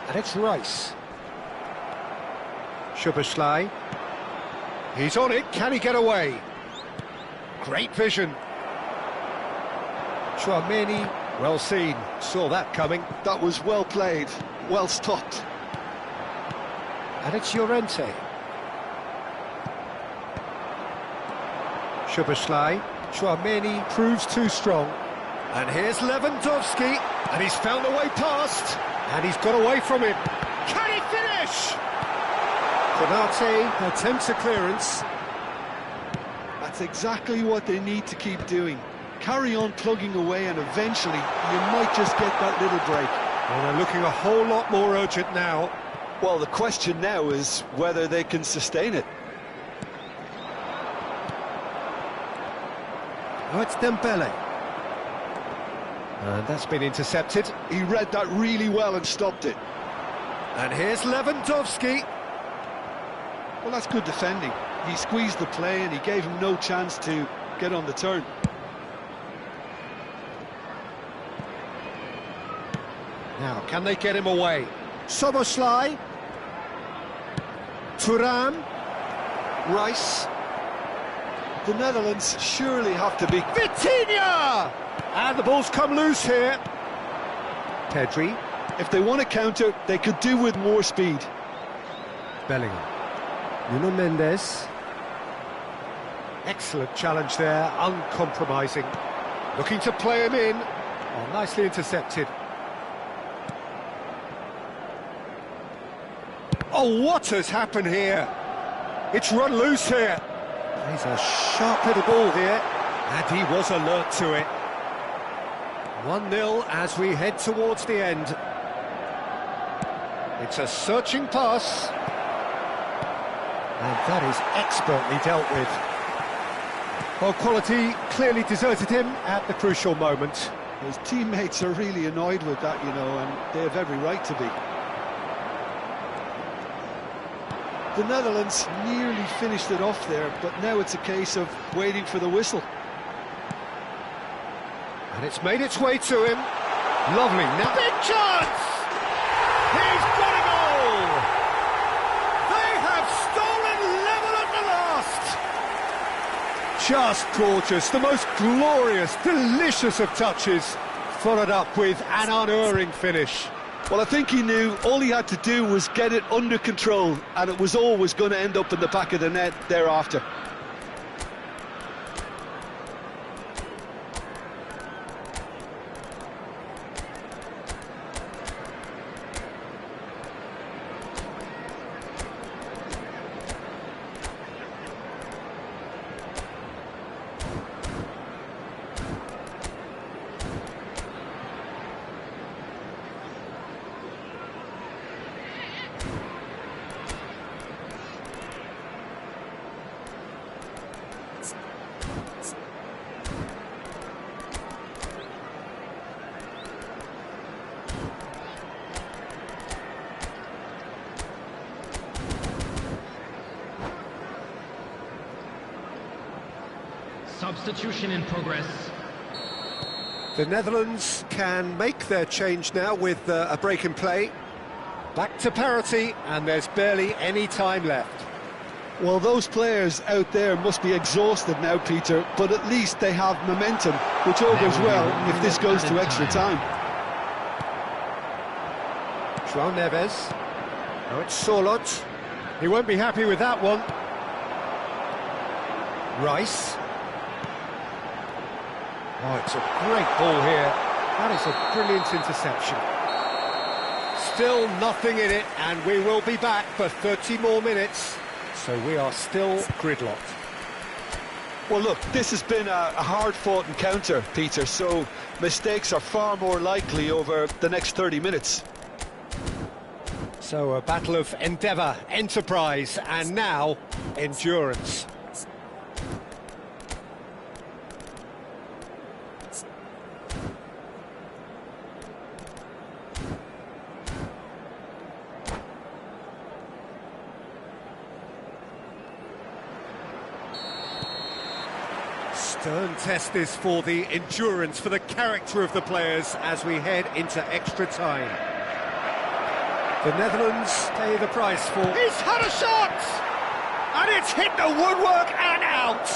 And it's Rice. Szoboszlai. He's on it, can he get away? Great vision. Tchouaméni, well seen, saw that coming. That was well played, well stopped. And it's Llorente. Szoboszlai. Tchouaméni proves too strong. And here's Lewandowski, and he's found a way past, and he's got away from him. Can he finish? Konate attempts a clearance. That's exactly what they need to keep doing. Carry on plugging away, and eventually you might just get that little break. Well, they're looking a whole lot more urgent now. Well, the question now is whether they can sustain it. Oh, it's Dembele. And that's been intercepted. He read that really well and stopped it. And here's Lewandowski. Well, that's good defending. He squeezed the play and he gave him no chance to get on the turn. Now, can they get him away? Szoboszlai. Thuram. Rice. The Netherlands surely have to be... Vitinha! And the ball's come loose here. Pedri. If they want to counter, they could do with more speed. Bellingham. Nuno Mendes. Excellent challenge there, uncompromising. Looking to play him in. Oh, nicely intercepted. Oh, what has happened here? It's run loose here. He's a sharp little ball here, and he was alert to it. 1-0 as we head towards the end. It's a searching pass. And that is expertly dealt with. Well, quality clearly deserted him at the crucial moment. His teammates are really annoyed with that, you know, and they have every right to be. The Netherlands nearly finished it off there, but now it's a case of waiting for the whistle. And it's made its way to him. Lovely. Now, big chance! He's got a goal! They have stolen level at the last! Just gorgeous, the most glorious, delicious of touches, followed up with an unerring finish. Well, I think he knew all he had to do was get it under control, and it was always going to end up in the back of the net thereafter. Substitution in progress. The Netherlands can make their change now with a break in play. Back to parity, and there's barely any time left. Well, those players out there must be exhausted now, Peter, but at least they have momentum, which augurs well if this goes to extra time. João Neves. Now it's Sorloth. He won't be happy with that one. Rice. Oh, it's a great ball here. That is a brilliant interception. Still nothing in it, and we will be back for 30 more minutes. So we are still gridlocked. Well, look, this has been a hard-fought encounter, Peter, so mistakes are far more likely over the next 30 minutes. So a battle of endeavour, enterprise, and now endurance. Stern test this for the endurance, for the character of the players as we head into extra time. The Netherlands pay the price for... He's had a shot! And it's hit the woodwork and out!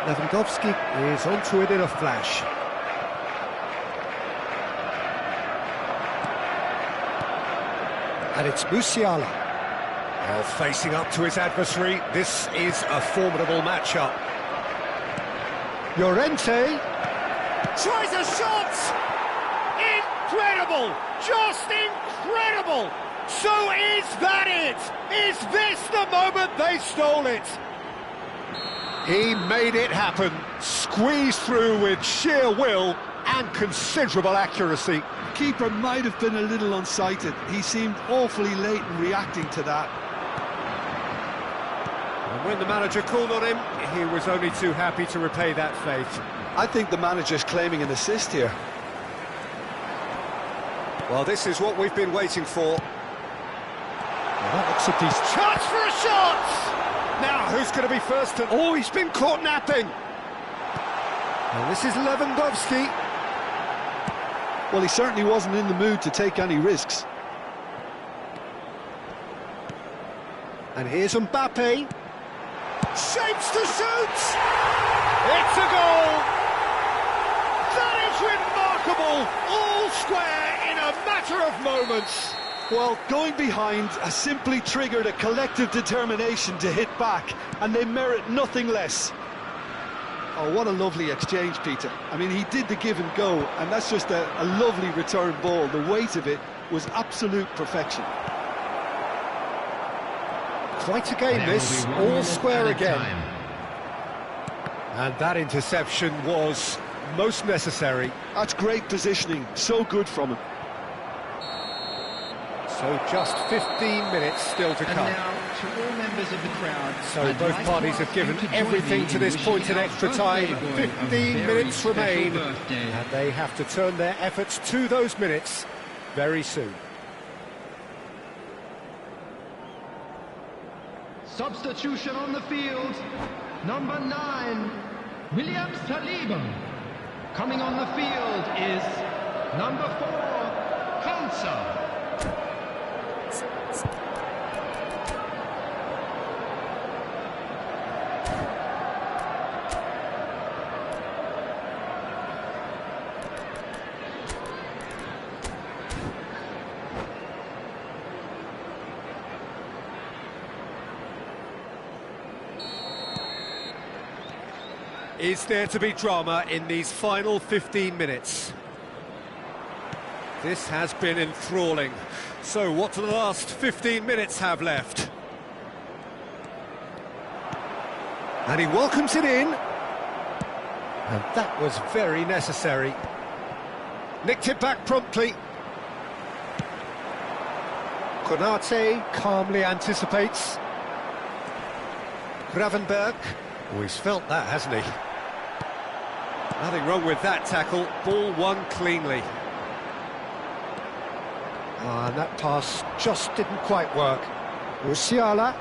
Lewandowski is onto it in a flash. And it's Musiala. Well, facing up to his adversary, this is a formidable matchup. Llorente Tries a shot! Incredible! Just incredible! So is that it? Is this the moment they stole it? He made it happen, squeezed through with sheer will and considerable accuracy. Keeper might have been a little unsighted. He seemed awfully late in reacting to that. And when the manager called on him, he was only too happy to repay that faith. I think the manager's claiming an assist here. Well, this is what we've been waiting for. Well, that looks a decent Chance for a shot! Now, who's going to be first? Oh, he's been caught napping. And this is Lewandowski. Well, he certainly wasn't in the mood to take any risks. And here's Mbappe. Shapes to shoot! It's a goal! That is remarkable! All square in a matter of moments. Well, going behind has simply triggered a collective determination to hit back, and they merit nothing less. Oh, what a lovely exchange, Peter. I mean, he did the give and go, and that's just a lovely return ball. The weight of it was absolute perfection. Quite a game, this, all square again. And that interception was most necessary. That's great positioning, so good from him. So just 15 minutes still to And come. now, to all members of the crowd, So I'd both like parties to have ask you given to join everything me to this wishing point in our extra birthday time. boy a 15 very minutes special remain, birthday. and they have to turn their efforts to those minutes very soon. Substitution on the field, number 9, William Saliba. Coming on the field is number 4, Konsa. Is there to be drama in these final 15 minutes? This has been enthralling. So what do the last 15 minutes have left? And he welcomes it in. And that was very necessary. Nicked it back promptly. Konate calmly anticipates. Gravenberg. Oh, he's felt that, hasn't he? Nothing wrong with that tackle. Ball won cleanly. And that pass just didn't quite work. Musiala.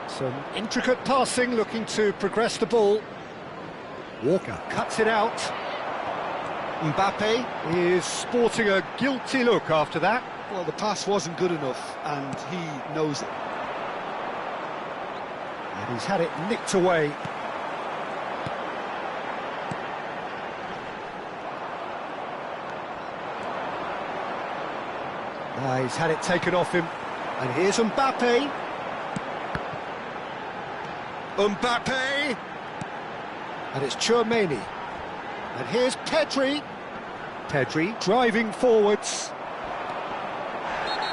Some intricate passing, looking to progress the ball. Walker cuts it out. Mbappe is sporting a guilty look after that. Well, the pass wasn't good enough, and he knows it. And he's had it nicked away. He's had it taken off him. And here's Mbappe. Mbappe! And it's Tchouaméni. And here's Pedri. Pedri driving forwards.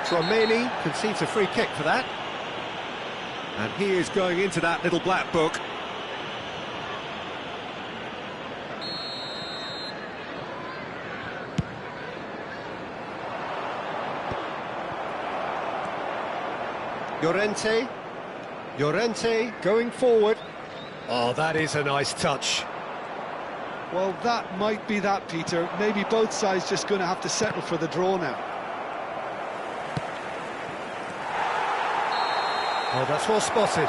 Tchouaméni concedes a free kick for that. And he is going into that little black book. Llorente going forward. Oh, that is a nice touch. Well, that might be that, Peter. Maybe both sides just going to have to settle for the draw now. Oh, that's well spotted.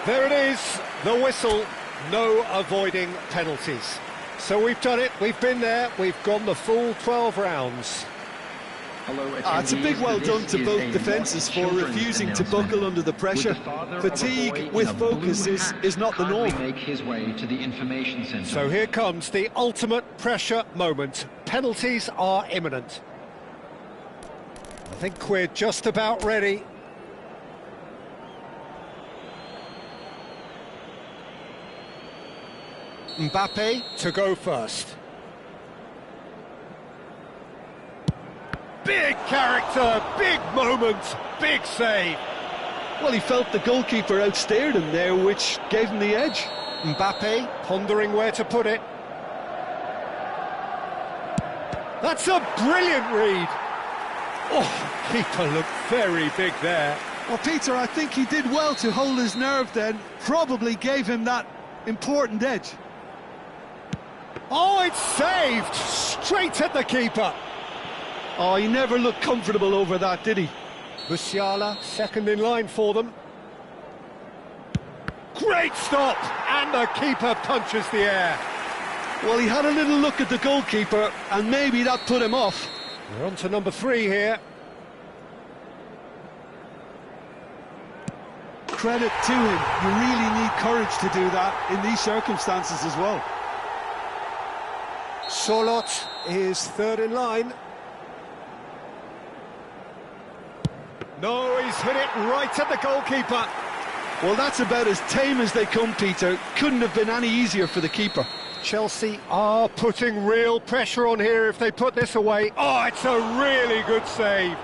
There it is, the whistle. No avoiding penalties. So we've done it, we've been there, we've gone the full 12 rounds. It's a big well done to both defences for refusing to buckle under the pressure. Fatigue with focus is not the norm. Make his way to the information centre. So here comes the ultimate pressure moment. Penalties are imminent. I think we're just about ready. Mbappe to go first. Big character, big moment, big save. Well, he felt the goalkeeper outstared him there, which gave him the edge. Mbappe pondering where to put it. That's a brilliant read. Oh, keeper looked very big there. Well, Peter, I think he did well to hold his nerve then. Probably gave him that important edge. Oh, it's saved! Straight at the keeper. Oh, he never looked comfortable over that, did he? Musiala, second in line for them. Great stop! And the keeper punches the air. Well, he had a little look at the goalkeeper, and maybe that put him off. We're on to number 3 here. Credit to him. You really need courage to do that in these circumstances as well. Sorloth is third in line. No, he's hit it right at the goalkeeper. Well, that's about as tame as they come, Peter. Couldn't have been any easier for the keeper. Chelsea are putting real pressure on here if they put this away. Oh, it's a really good save.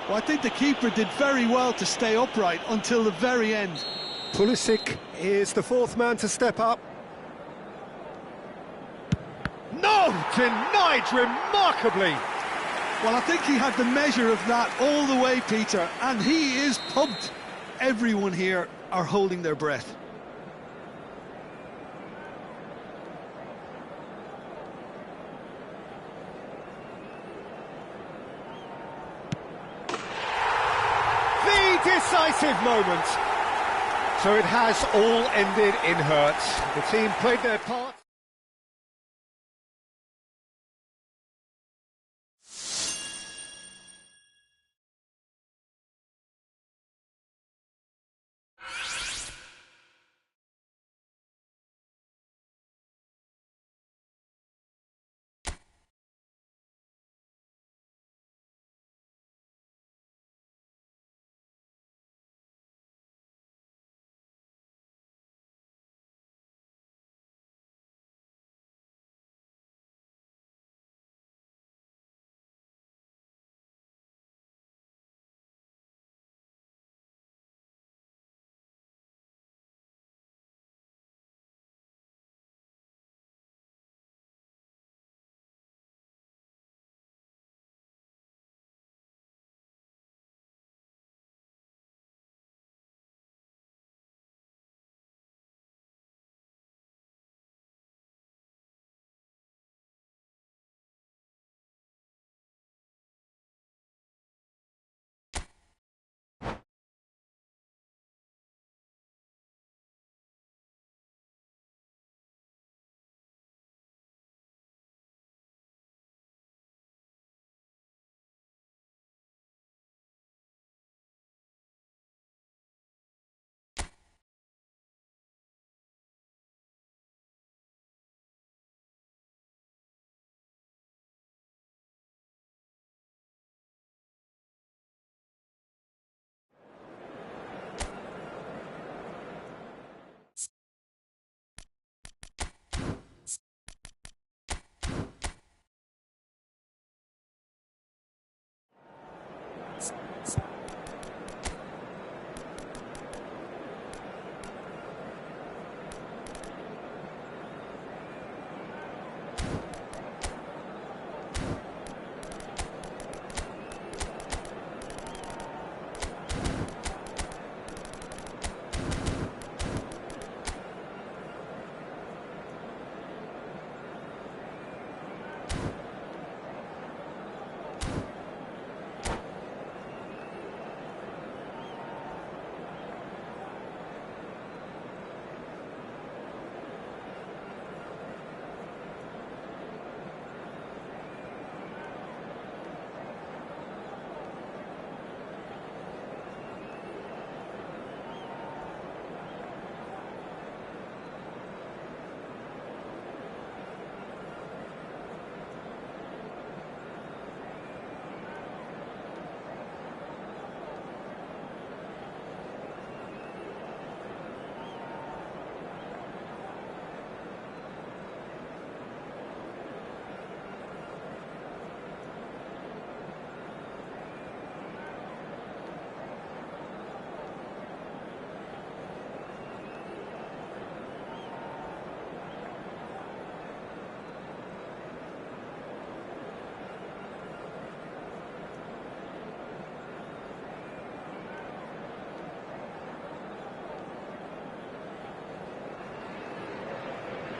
Well, I think the keeper did very well to stay upright until the very end. Pulisic is the 4th man to step up. No, denied remarkably. Well, I think he had the measure of that all the way, Peter, and he is pumped. Everyone here are holding their breath. The decisive moment. So it has all ended in hurts. The team played their part.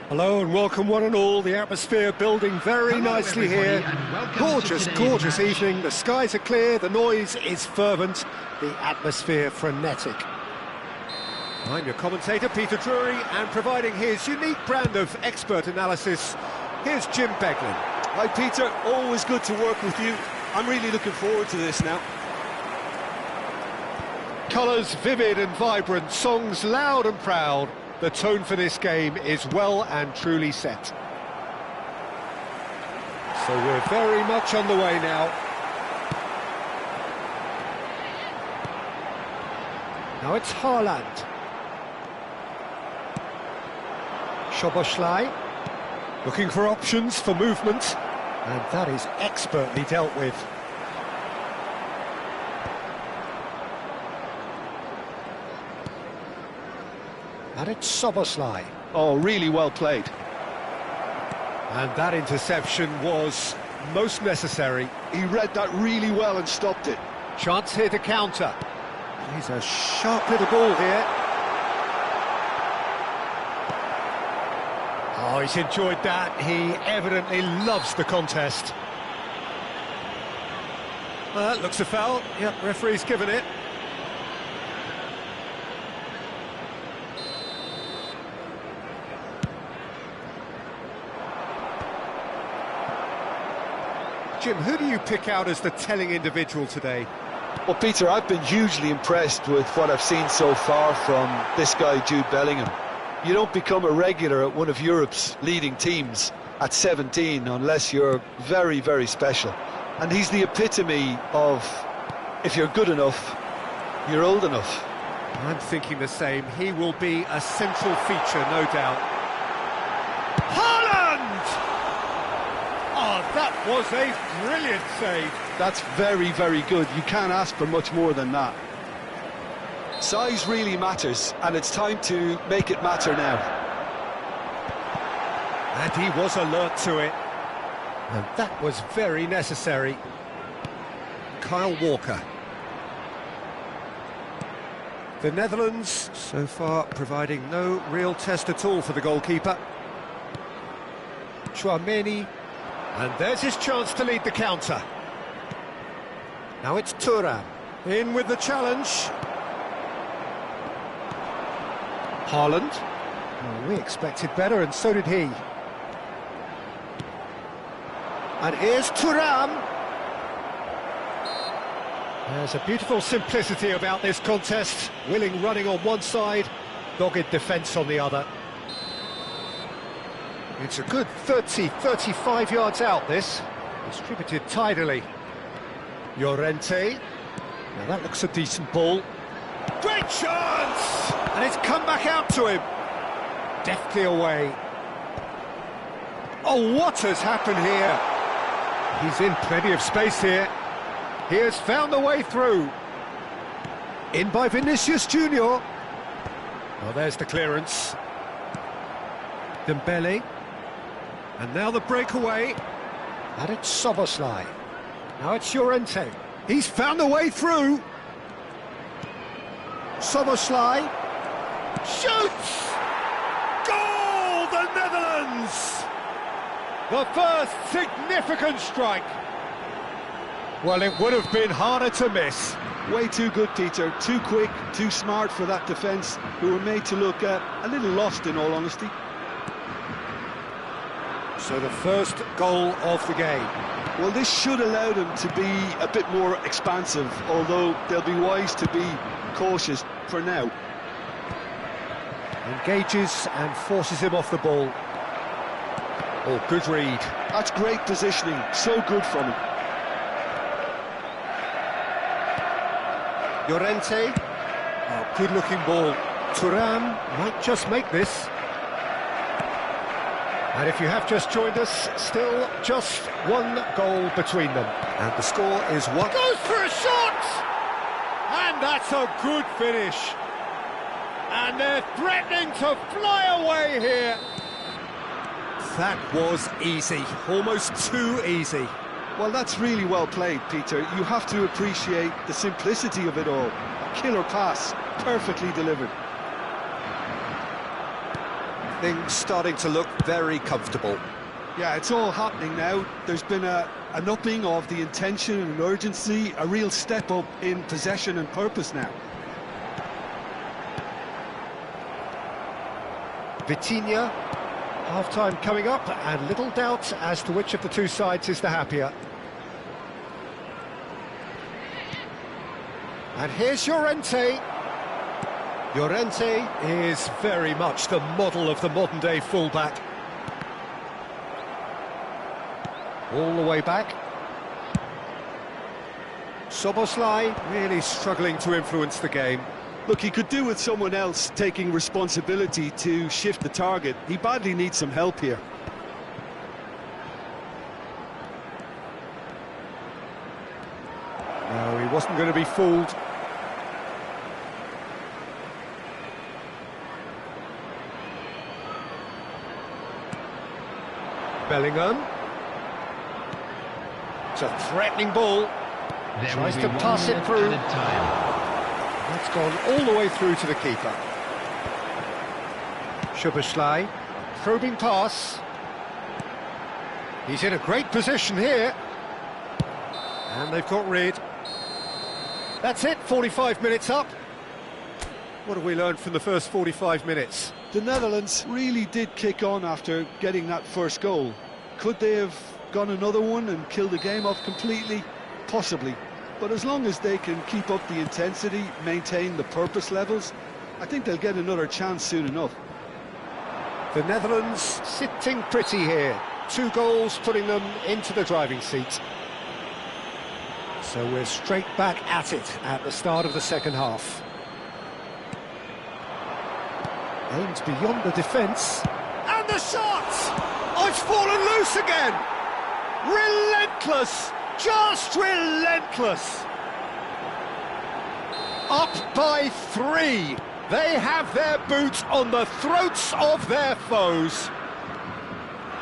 Hello and welcome one and all. The atmosphere building very nicely here. Gorgeous evening. The skies are clear, the noise is fervent, the atmosphere frenetic. I'm your commentator, Peter Drury, and providing his unique brand of expert analysis, here's Jim Beglin. Hi Peter, always good to work with you. I'm really looking forward to this now. Colours vivid and vibrant, songs loud and proud. The tone for this game is well and truly set. So we're very much on the way now. Now it's Haaland. Szoboszlai, looking for options for movement, and that is expertly dealt with. And it's Szoboszlai. Oh, really well played. And that interception was most necessary. He read that really well and stopped it. Chance here to counter. He's a sharp little ball here. Oh, he's enjoyed that. He evidently loves the contest. Well, that looks a foul. Yep, referee's given it. Jim, who do you pick out as the telling individual today? Well, Peter, I've been hugely impressed with what I've seen so far from this guy, Jude Bellingham. You don't become a regular at one of Europe's leading teams at 17 unless you're very, very special. And he's the epitome of, if you're good enough, you're old enough. I'm thinking the same. He will be a central feature, no doubt. Haaland! Oh, that was a brilliant save. That's very, very good. You can't ask for much more than that. Size really matters, and it's time to make it matter now. And he was alert to it. And that was very necessary. Kyle Walker. The Netherlands, so far, providing no real test at all for the goalkeeper. Chouameni. And there's his chance to lead the counter. Now it's Thuram. In with the challenge. Haaland. Well, we expected better, and so did he. And here's Thuram. There's a beautiful simplicity about this contest. Willing running on one side, dogged defence on the other. It's a good 30-35 yards out, this. Distributed tidily. Llorente. Now that looks a decent ball. Great chance! And it's come back out to him. Deftly away. Oh, what has happened here? He's in plenty of space here. He has found the way through. In by Vinicius Junior. Well, there's the clearance. Dembele. And now the breakaway. And it's Szoboszlai. Now it's Llorente. He's found a way through. Szoboszlai. Shoots! Goal, the Netherlands! The first significant strike. Well, it would have been harder to miss. Way too good, Peter. Too quick, too smart for that defence, who were made to look a little lost, in all honesty. So the first goal of the game. Well, this should allow them to be a bit more expansive, although they'll be wise to be cautious for now. Engages and forces him off the ball. Oh, good read. That's great positioning, so good from him. Llorente. Oh, good-looking ball. Thuram might just make this. And if you have just joined us, still just one goal between them. And the score is 1. Goes for a shot! And that's a good finish. And they're threatening to fly away here. That was easy, almost too easy. Well, that's really well played, Peter. You have to appreciate the simplicity of it all. Killer pass, perfectly delivered. Everything's starting to look very comfortable. Yeah, it's all happening now. There's been an upping of the intention and urgency, a real step up in possession and purpose now. Vitinha, half-time coming up, and little doubt as to which of the two sides is the happier. And here's Llorente. Llorente is very much the model of the modern-day fullback. All the way back. Szoboszlai really struggling to influence the game. Look, he could do with someone else taking responsibility to shift the target. He badly needs some help here. No, he wasn't going to be fooled. Bellingham. It's a threatening ball. Tries to pass it through. That's gone all the way through to the keeper. Szoboszlai, probing pass. He's in a great position here. And they've got rid. That's it, 45 minutes up. What have we learned from the first 45 minutes? The Netherlands really did kick on after getting that first goal. Could they have gone another one and killed the game off completely? Possibly. But as long as they can keep up the intensity, maintain the purpose levels, I think they'll get another chance soon enough. The Netherlands sitting pretty here. 2 goals putting them into the driving seat. So we're straight back at it at the start of the second half. Aims beyond the defence. And the shot! Oh, it's fallen loose again! Relentless! Just relentless! Up by 3. They have their boots on the throats of their foes.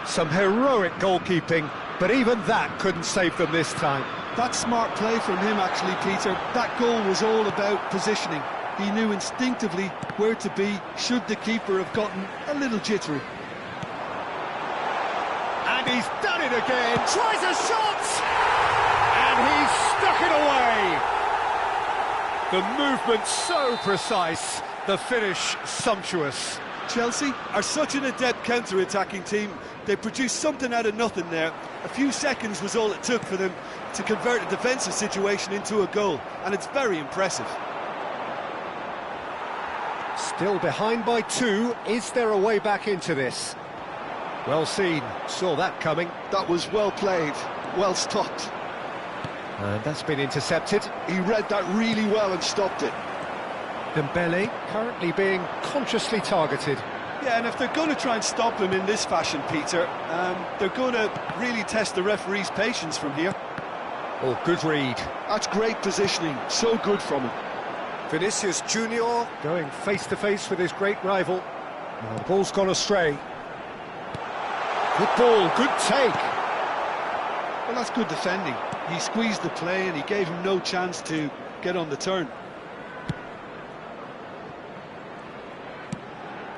Some heroic goalkeeping, but even that couldn't save them this time. That's smart play from him, actually, Peter. That goal was all about positioning. He knew instinctively where to be should the keeper have gotten a little jittery. And he's done it again. Tries a shot! And he's stuck it away. The movement so precise, the finish sumptuous. Chelsea are such an adept counter-attacking team. They produced something out of nothing there. A few seconds was all it took for them to convert a defensive situation into a goal, and it's very impressive. Still behind by 2. Is there a way back into this? Well seen. Saw that coming. That was well played, well stopped. And that's been intercepted. He read that really well and stopped it. Dembele currently being consciously targeted. Yeah, and if they're going to try and stop him in this fashion, Peter, they're going to really test the referee's patience from here. Oh, good read. That's great positioning, so good from him. Vinicius Junior going face-to-face with his great rival. Now the ball's gone astray. Good ball, good take. Well, that's good defending. He squeezed the play and he gave him no chance to get on the turn.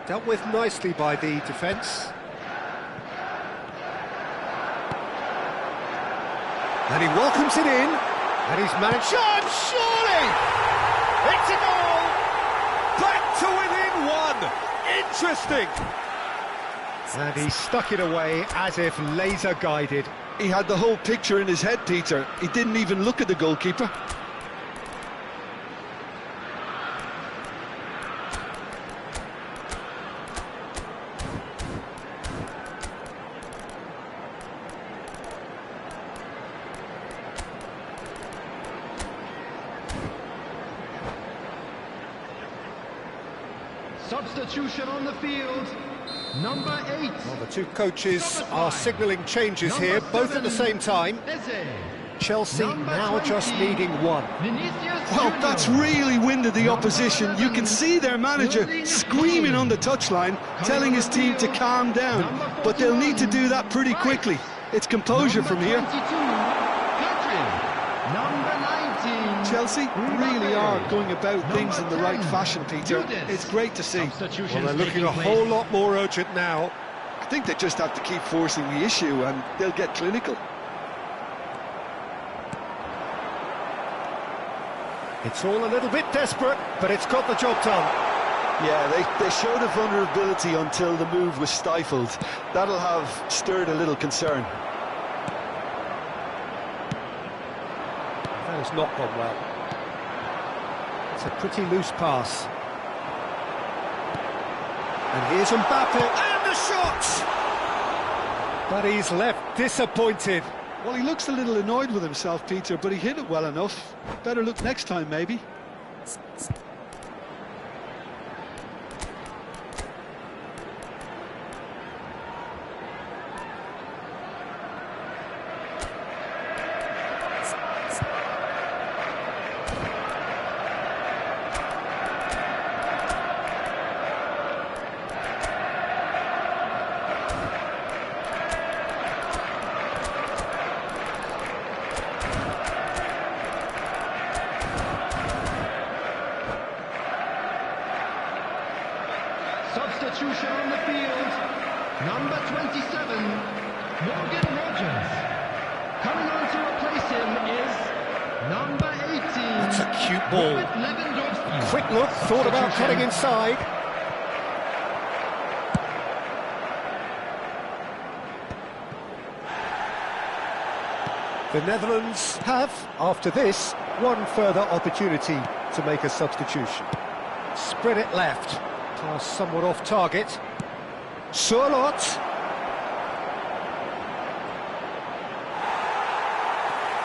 Dealt with nicely by the defence. And he welcomes it in. And he's managed... And surely! It's a goal! Back to within 1! Interesting! And he stuck it away as if laser-guided. He had the whole picture in his head, Peter. He didn't even look at the goalkeeper. Substitution on the field. Number 8. Well, the two coaches are signalling changes here, both at the same time. Chelsea now just needing 1. Well, that's really winded the opposition. You can see their manager screaming on the touchline, telling his team to calm down. But they'll need to do that pretty quickly. It's composure from here. Chelsea really are going about things in the right fashion, Peter. It's great to see. Well, they're looking a whole lot more urgent now. I think they just have to keep forcing the issue and they'll get clinical. It's all a little bit desperate, but it's got the job done. Yeah, they showed a vulnerability until the move was stifled. That'll have stirred a little concern. That has not gone well. It's a pretty loose pass. And here's Mbappe, and the shot! But he's left disappointed. Well, he looks a little annoyed with himself, Peter, but he hit it well enough. Better look next time, maybe. Substitution on the field, number 27, Morgan Rogers. Coming on to replace him is number 18. That's a cute ball. Lewandowski. Quick look, thought about cutting inside. The Netherlands have, after this, one further opportunity to make a substitution. Spread it left. Pass somewhat off target. Surlot.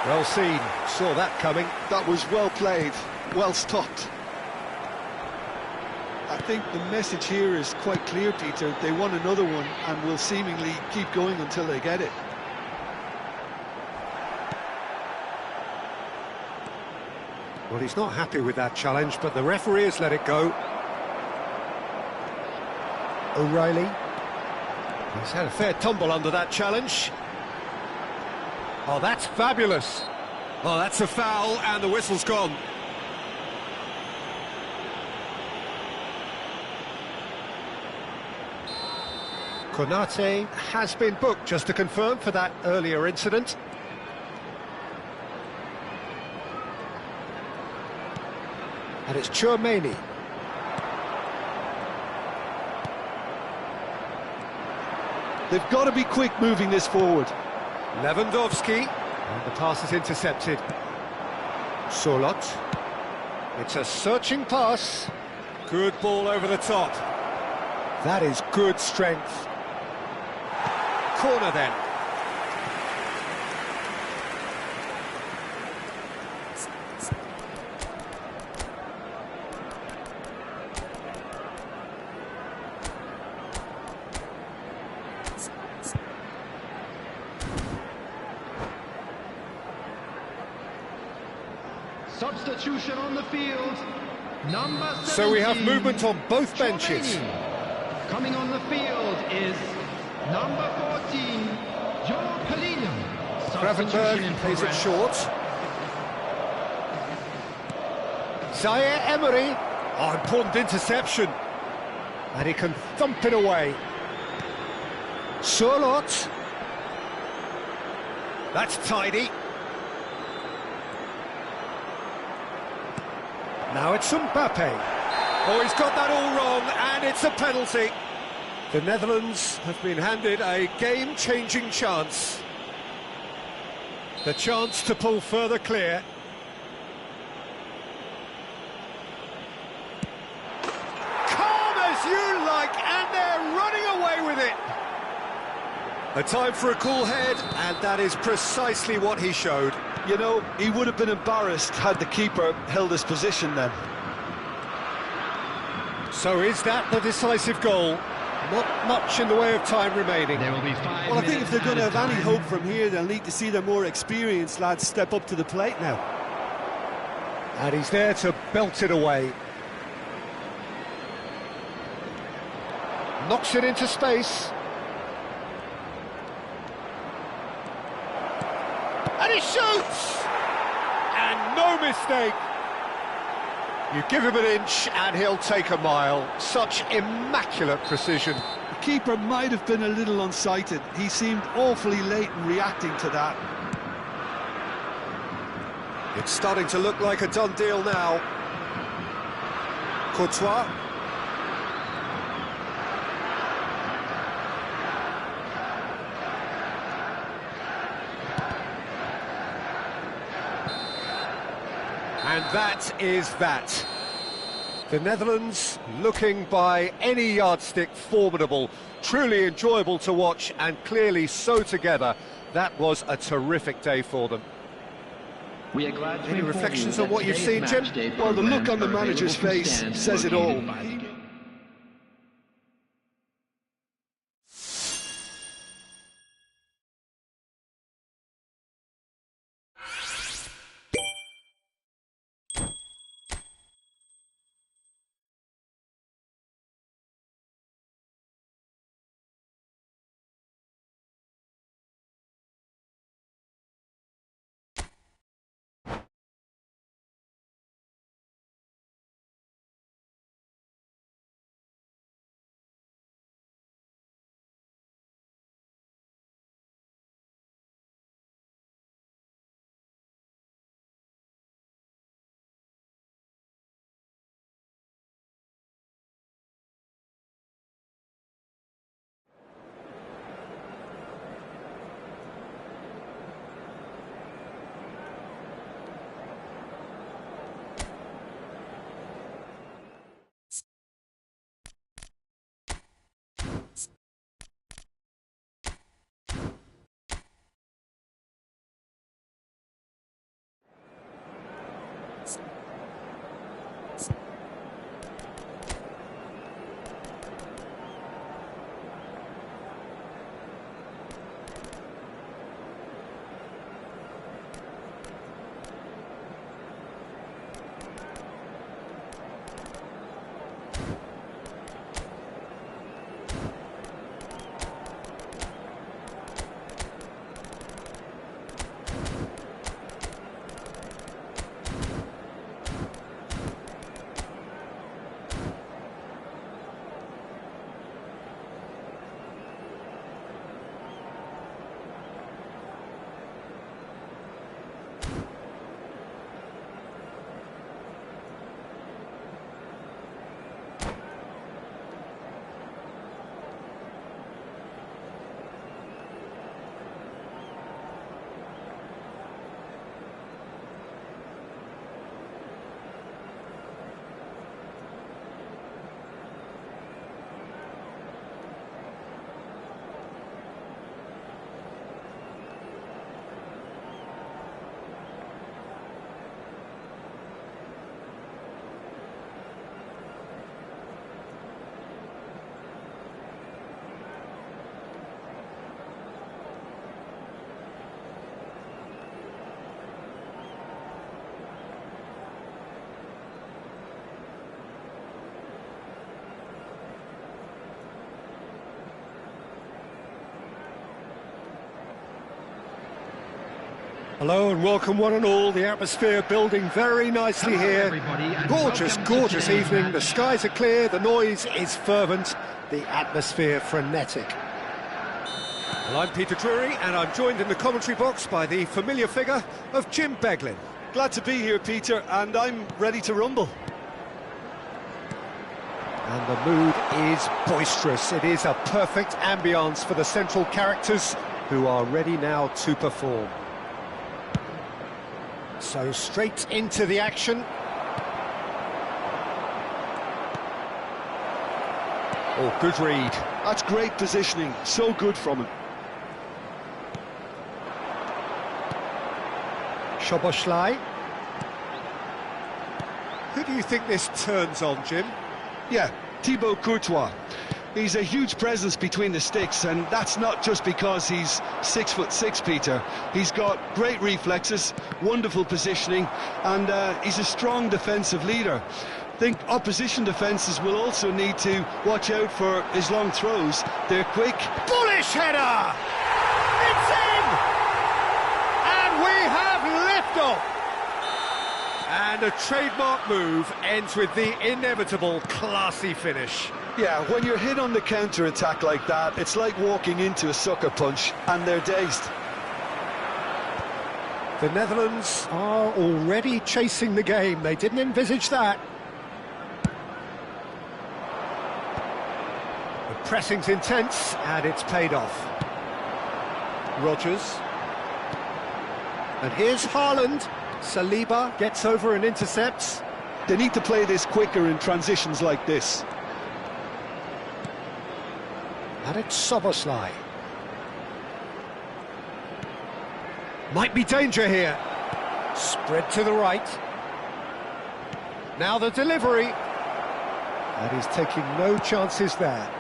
Well seen, saw that coming. That was well played, well stopped. I think the message here is quite clear, Peter. They want another one and will seemingly keep going until they get it. Well, he's not happy with that challenge, but the referee has let it go. O'Reilly. He's had a fair tumble under that challenge. Oh, that's fabulous. Oh, that's a foul, and the whistle's gone. Konate has been booked, just to confirm, for that earlier incident. And it's Tchouaméni. They've got to be quick moving this forward. Lewandowski. And the pass is intercepted. Surlot. It's a searching pass. Good ball over the top. That is good strength. Corner then. Substitution on the field, number 17. So we have movement on both benches. Coming on the field is number 14, Joe Kalinian. Gravenberg plays it short. Zaire Emery. Oh, important interception. And he can thump it away. Surlot. That's tidy. Now it's Mbappe. Oh, he's got that all wrong, and it's a penalty. The Netherlands have been handed a game-changing chance. The chance to pull further clear. Calm as you like, and they're running away with it. A time for a cool head, and that is precisely what he showed. You know, he would have been embarrassed had the keeper held his position then. So is that the decisive goal? Not much in the way of time remaining. There will be 5 Well, I think if they're going to have any time. hope from here, they'll need to see their more experienced lads step up to the plate now. And he's there to belt it away. Knocks it into space. And he shoots! And no mistake. You give him an inch and he'll take a mile. Such immaculate precision. The keeper might have been a little unsighted. He seemed awfully late in reacting to that. It's starting to look like a done deal now. Courtois. And that is that. The Netherlands looking by any yardstick formidable, truly enjoyable to watch and clearly so together. That was a terrific day for them. We are glad to Any inform reflections you on that what you've today's seen, match Jim? day Well, the look programs on the are manager's available from face stands says it all. located by the Hello and welcome one and all. The atmosphere building very nicely here. Gorgeous, gorgeous evening. The skies are clear, the noise is fervent, the atmosphere frenetic. Well, I'm Peter Drury and I'm joined in the commentary box by the familiar figure of Jim Beglin. Glad to be here, Peter, and I'm ready to rumble. And the mood is boisterous. It is a perfect ambience for the central characters who are ready now to perform. So straight into the action. Oh, good read. That's great positioning, so good from him. Szoboszlai. Who do you think this turns on, Jim? Yeah, Thibaut Courtois. He's a huge presence between the sticks, and that's not just because he's 6'6", Peter. He's got great reflexes, wonderful positioning, and he's a strong defensive leader. I think opposition defences will also need to watch out for his long throws. They're quick. Bullish header! It's in! And we have liftoff! And a trademark move ends with the inevitable classy finish. Yeah, when you're hit on the counter-attack like that, it's like walking into a sucker punch, and they're dazed. The Netherlands are already chasing the game. They didn't envisage that. The pressing's intense, and it's paid off. Rodgers. And here's Haaland. Saliba gets over and intercepts. They need to play this quicker in transitions like this. And it's Szoboszlai. Might be danger here. Spread to the right. Now the delivery. And he's taking no chances there.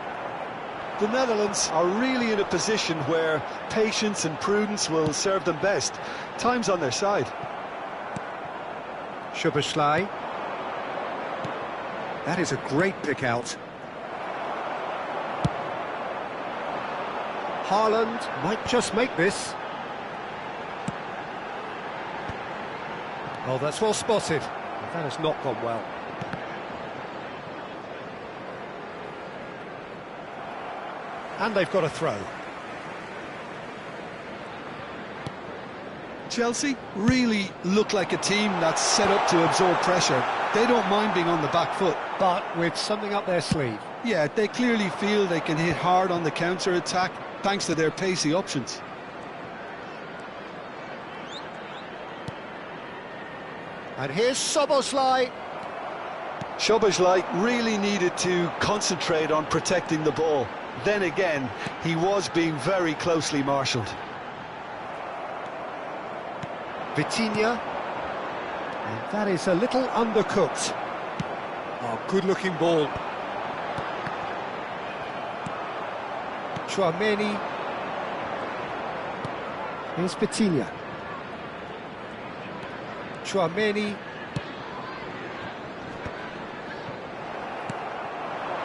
The Netherlands are really in a position where patience and prudence will serve them best. Time's on their side. Szoboszlai. That is a great pick out. Haaland might just make this. Oh, that's well spotted. That has not gone well. And they've got a throw. Chelsea really look like a team that's set up to absorb pressure. They don't mind being on the back foot. But with something up their sleeve. Yeah, they clearly feel they can hit hard on the counter-attack thanks to their pacey options. And here's Szoboszlai. Szoboszlai really needed to concentrate on protecting the ball. Then again, he was being very closely marshalled. Vitinha. And that is a little undercooked. Oh, good-looking ball. Tchouaméni. Here's Vitinha. Tchouaméni.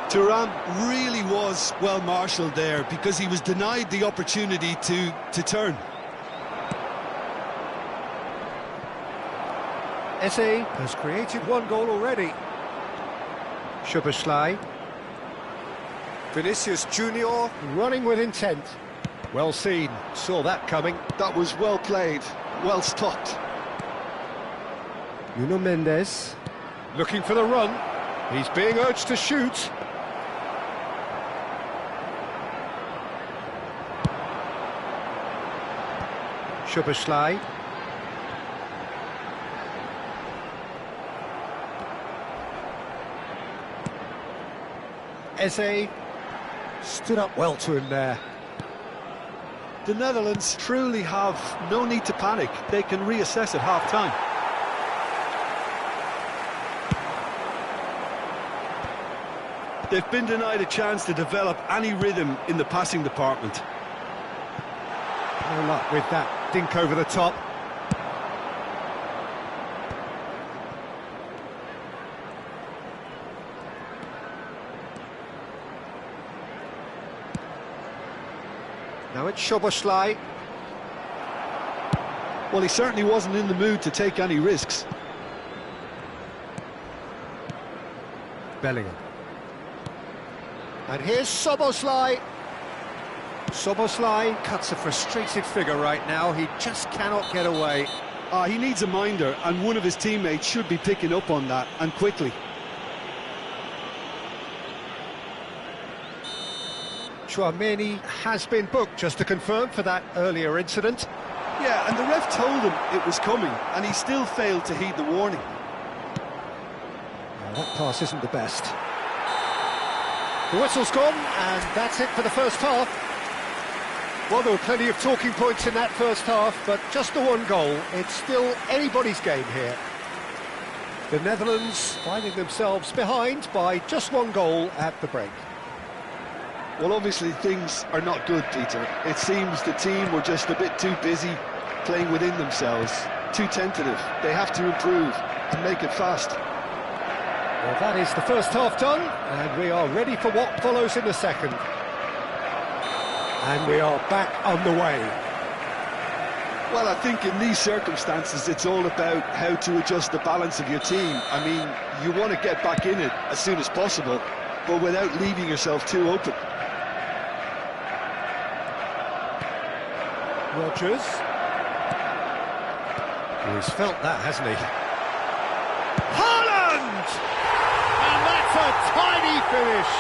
Thuram really was well marshalled there because he was denied the opportunity to turn. Eze has created one goal already. Szoboszlai. Vinicius Junior running with intent. Well seen, saw that coming. That was well played, well stopped. Nuno Mendes looking for the run. He's being urged to shoot. Szoboszlai. Eze stood up well to him there. The Netherlands truly have no need to panic. They can reassess at half-time. They've been denied a chance to develop any rhythm in the passing department. No luck with that dink over the top. Now it's Szoboszlai. Well, he certainly wasn't in the mood to take any risks. Bellingham. And here's Szoboszlai. Szoboszlai cuts a frustrated figure right now. He just cannot get away. He needs a minder, and one of his teammates should be picking up on that, and quickly. Tchouaméni has been booked, just to confirm, for that earlier incident. Yeah, and the ref told him it was coming, and he still failed to heed the warning. Well, that pass isn't the best. The whistle's gone, and that's it for the first half. Well, there were plenty of talking points in that first half, but just the one goal. It's still anybody's game here. The Netherlands finding themselves behind by just one goal at the break. Well, obviously things are not good, Peter. It seems the team were just a bit too busy playing within themselves, too tentative. They have to improve and make it fast. Well, that is the first half done, and we are ready for what follows in the second. And we are back underway. Well, I think in these circumstances, it's all about how to adjust the balance of your team. I mean, you want to get back in it as soon as possible, but without leaving yourself too open. Rodgers. Oh, he's felt that, hasn't he? Haaland! And that's a tiny finish.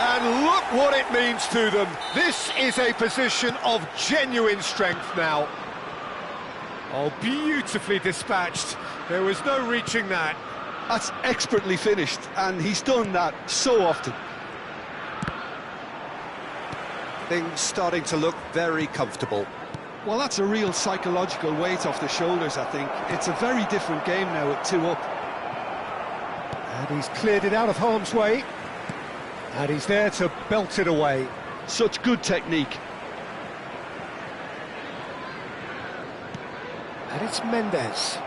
And look what it means to them. This is a position of genuine strength now. Oh, beautifully dispatched. There was no reaching that. That's expertly finished, and he's done that so often. Things starting to look very comfortable. Well, that's a real psychological weight off the shoulders, I think. It's a very different game now with 2 up. And he's cleared it out of harm's way. And he's there to belt it away. Such good technique. And it's Mendes.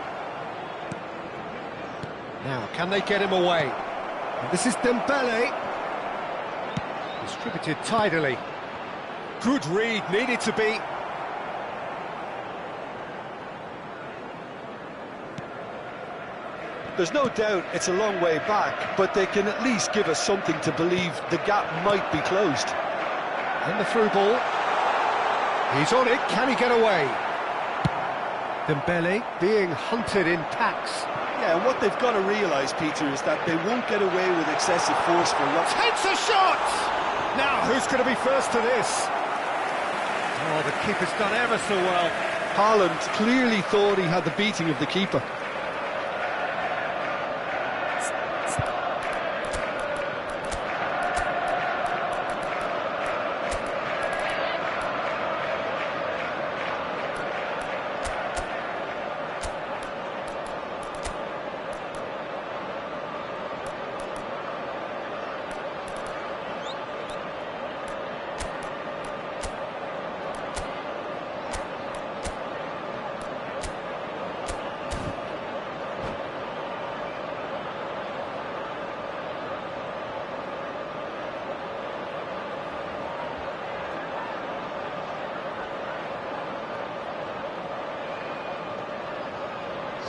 Now, can they get him away? And this is Dembele. Distributed tidily. Good read, needed to be. There's no doubt it's a long way back, but they can at least give us something to believe the gap might be closed. And the through ball. He's on it, can he get away? Dembele being hunted in packs. Yeah, and what they've got to realise, Peter, is that they won't get away with excessive force for long. Takes a shot! Now, who's going to be first to this? Oh, the keeper's done ever so well. Haaland clearly thought he had the beating of the keeper.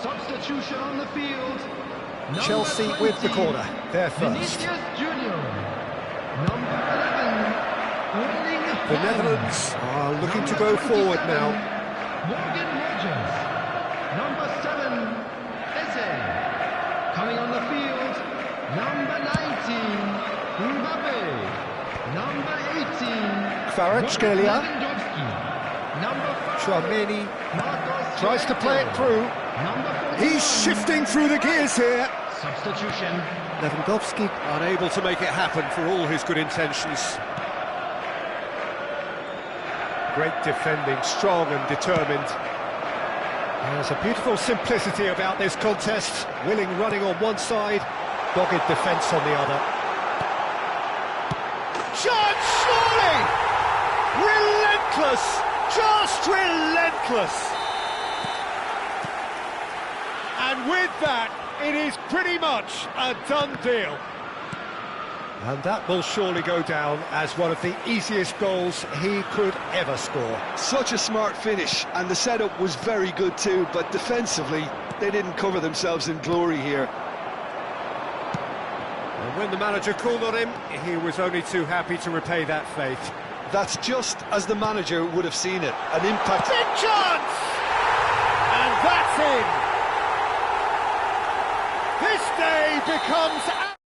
Substitution on the field. Chelsea with the corner. They're first. Vinicius Junior. Number 11. The Netherlands are looking to go forward now. Morgan Rogers. Number 7. Eze. Coming on the field. Number 19. Mbappe. Number 18. Kvaratskhelia. Number 5. Chouameni Marcos tries to play it through. He's shifting through the gears here. Substitution. Lewandowski unable to make it happen for all his good intentions. Great defending, strong and determined. There's a beautiful simplicity about this contest. Willing running on one side, dogged defence on the other. Chance, surely! Relentless! Just relentless! And with that, it is pretty much a done deal. And that will surely go down as one of the easiest goals he could ever score. Such a smart finish, and the setup was very good too, but defensively, they didn't cover themselves in glory here. And when the manager called on him, he was only too happy to repay that faith. That's just as the manager would have seen it, an impact. Big chance! And that's in! This day becomes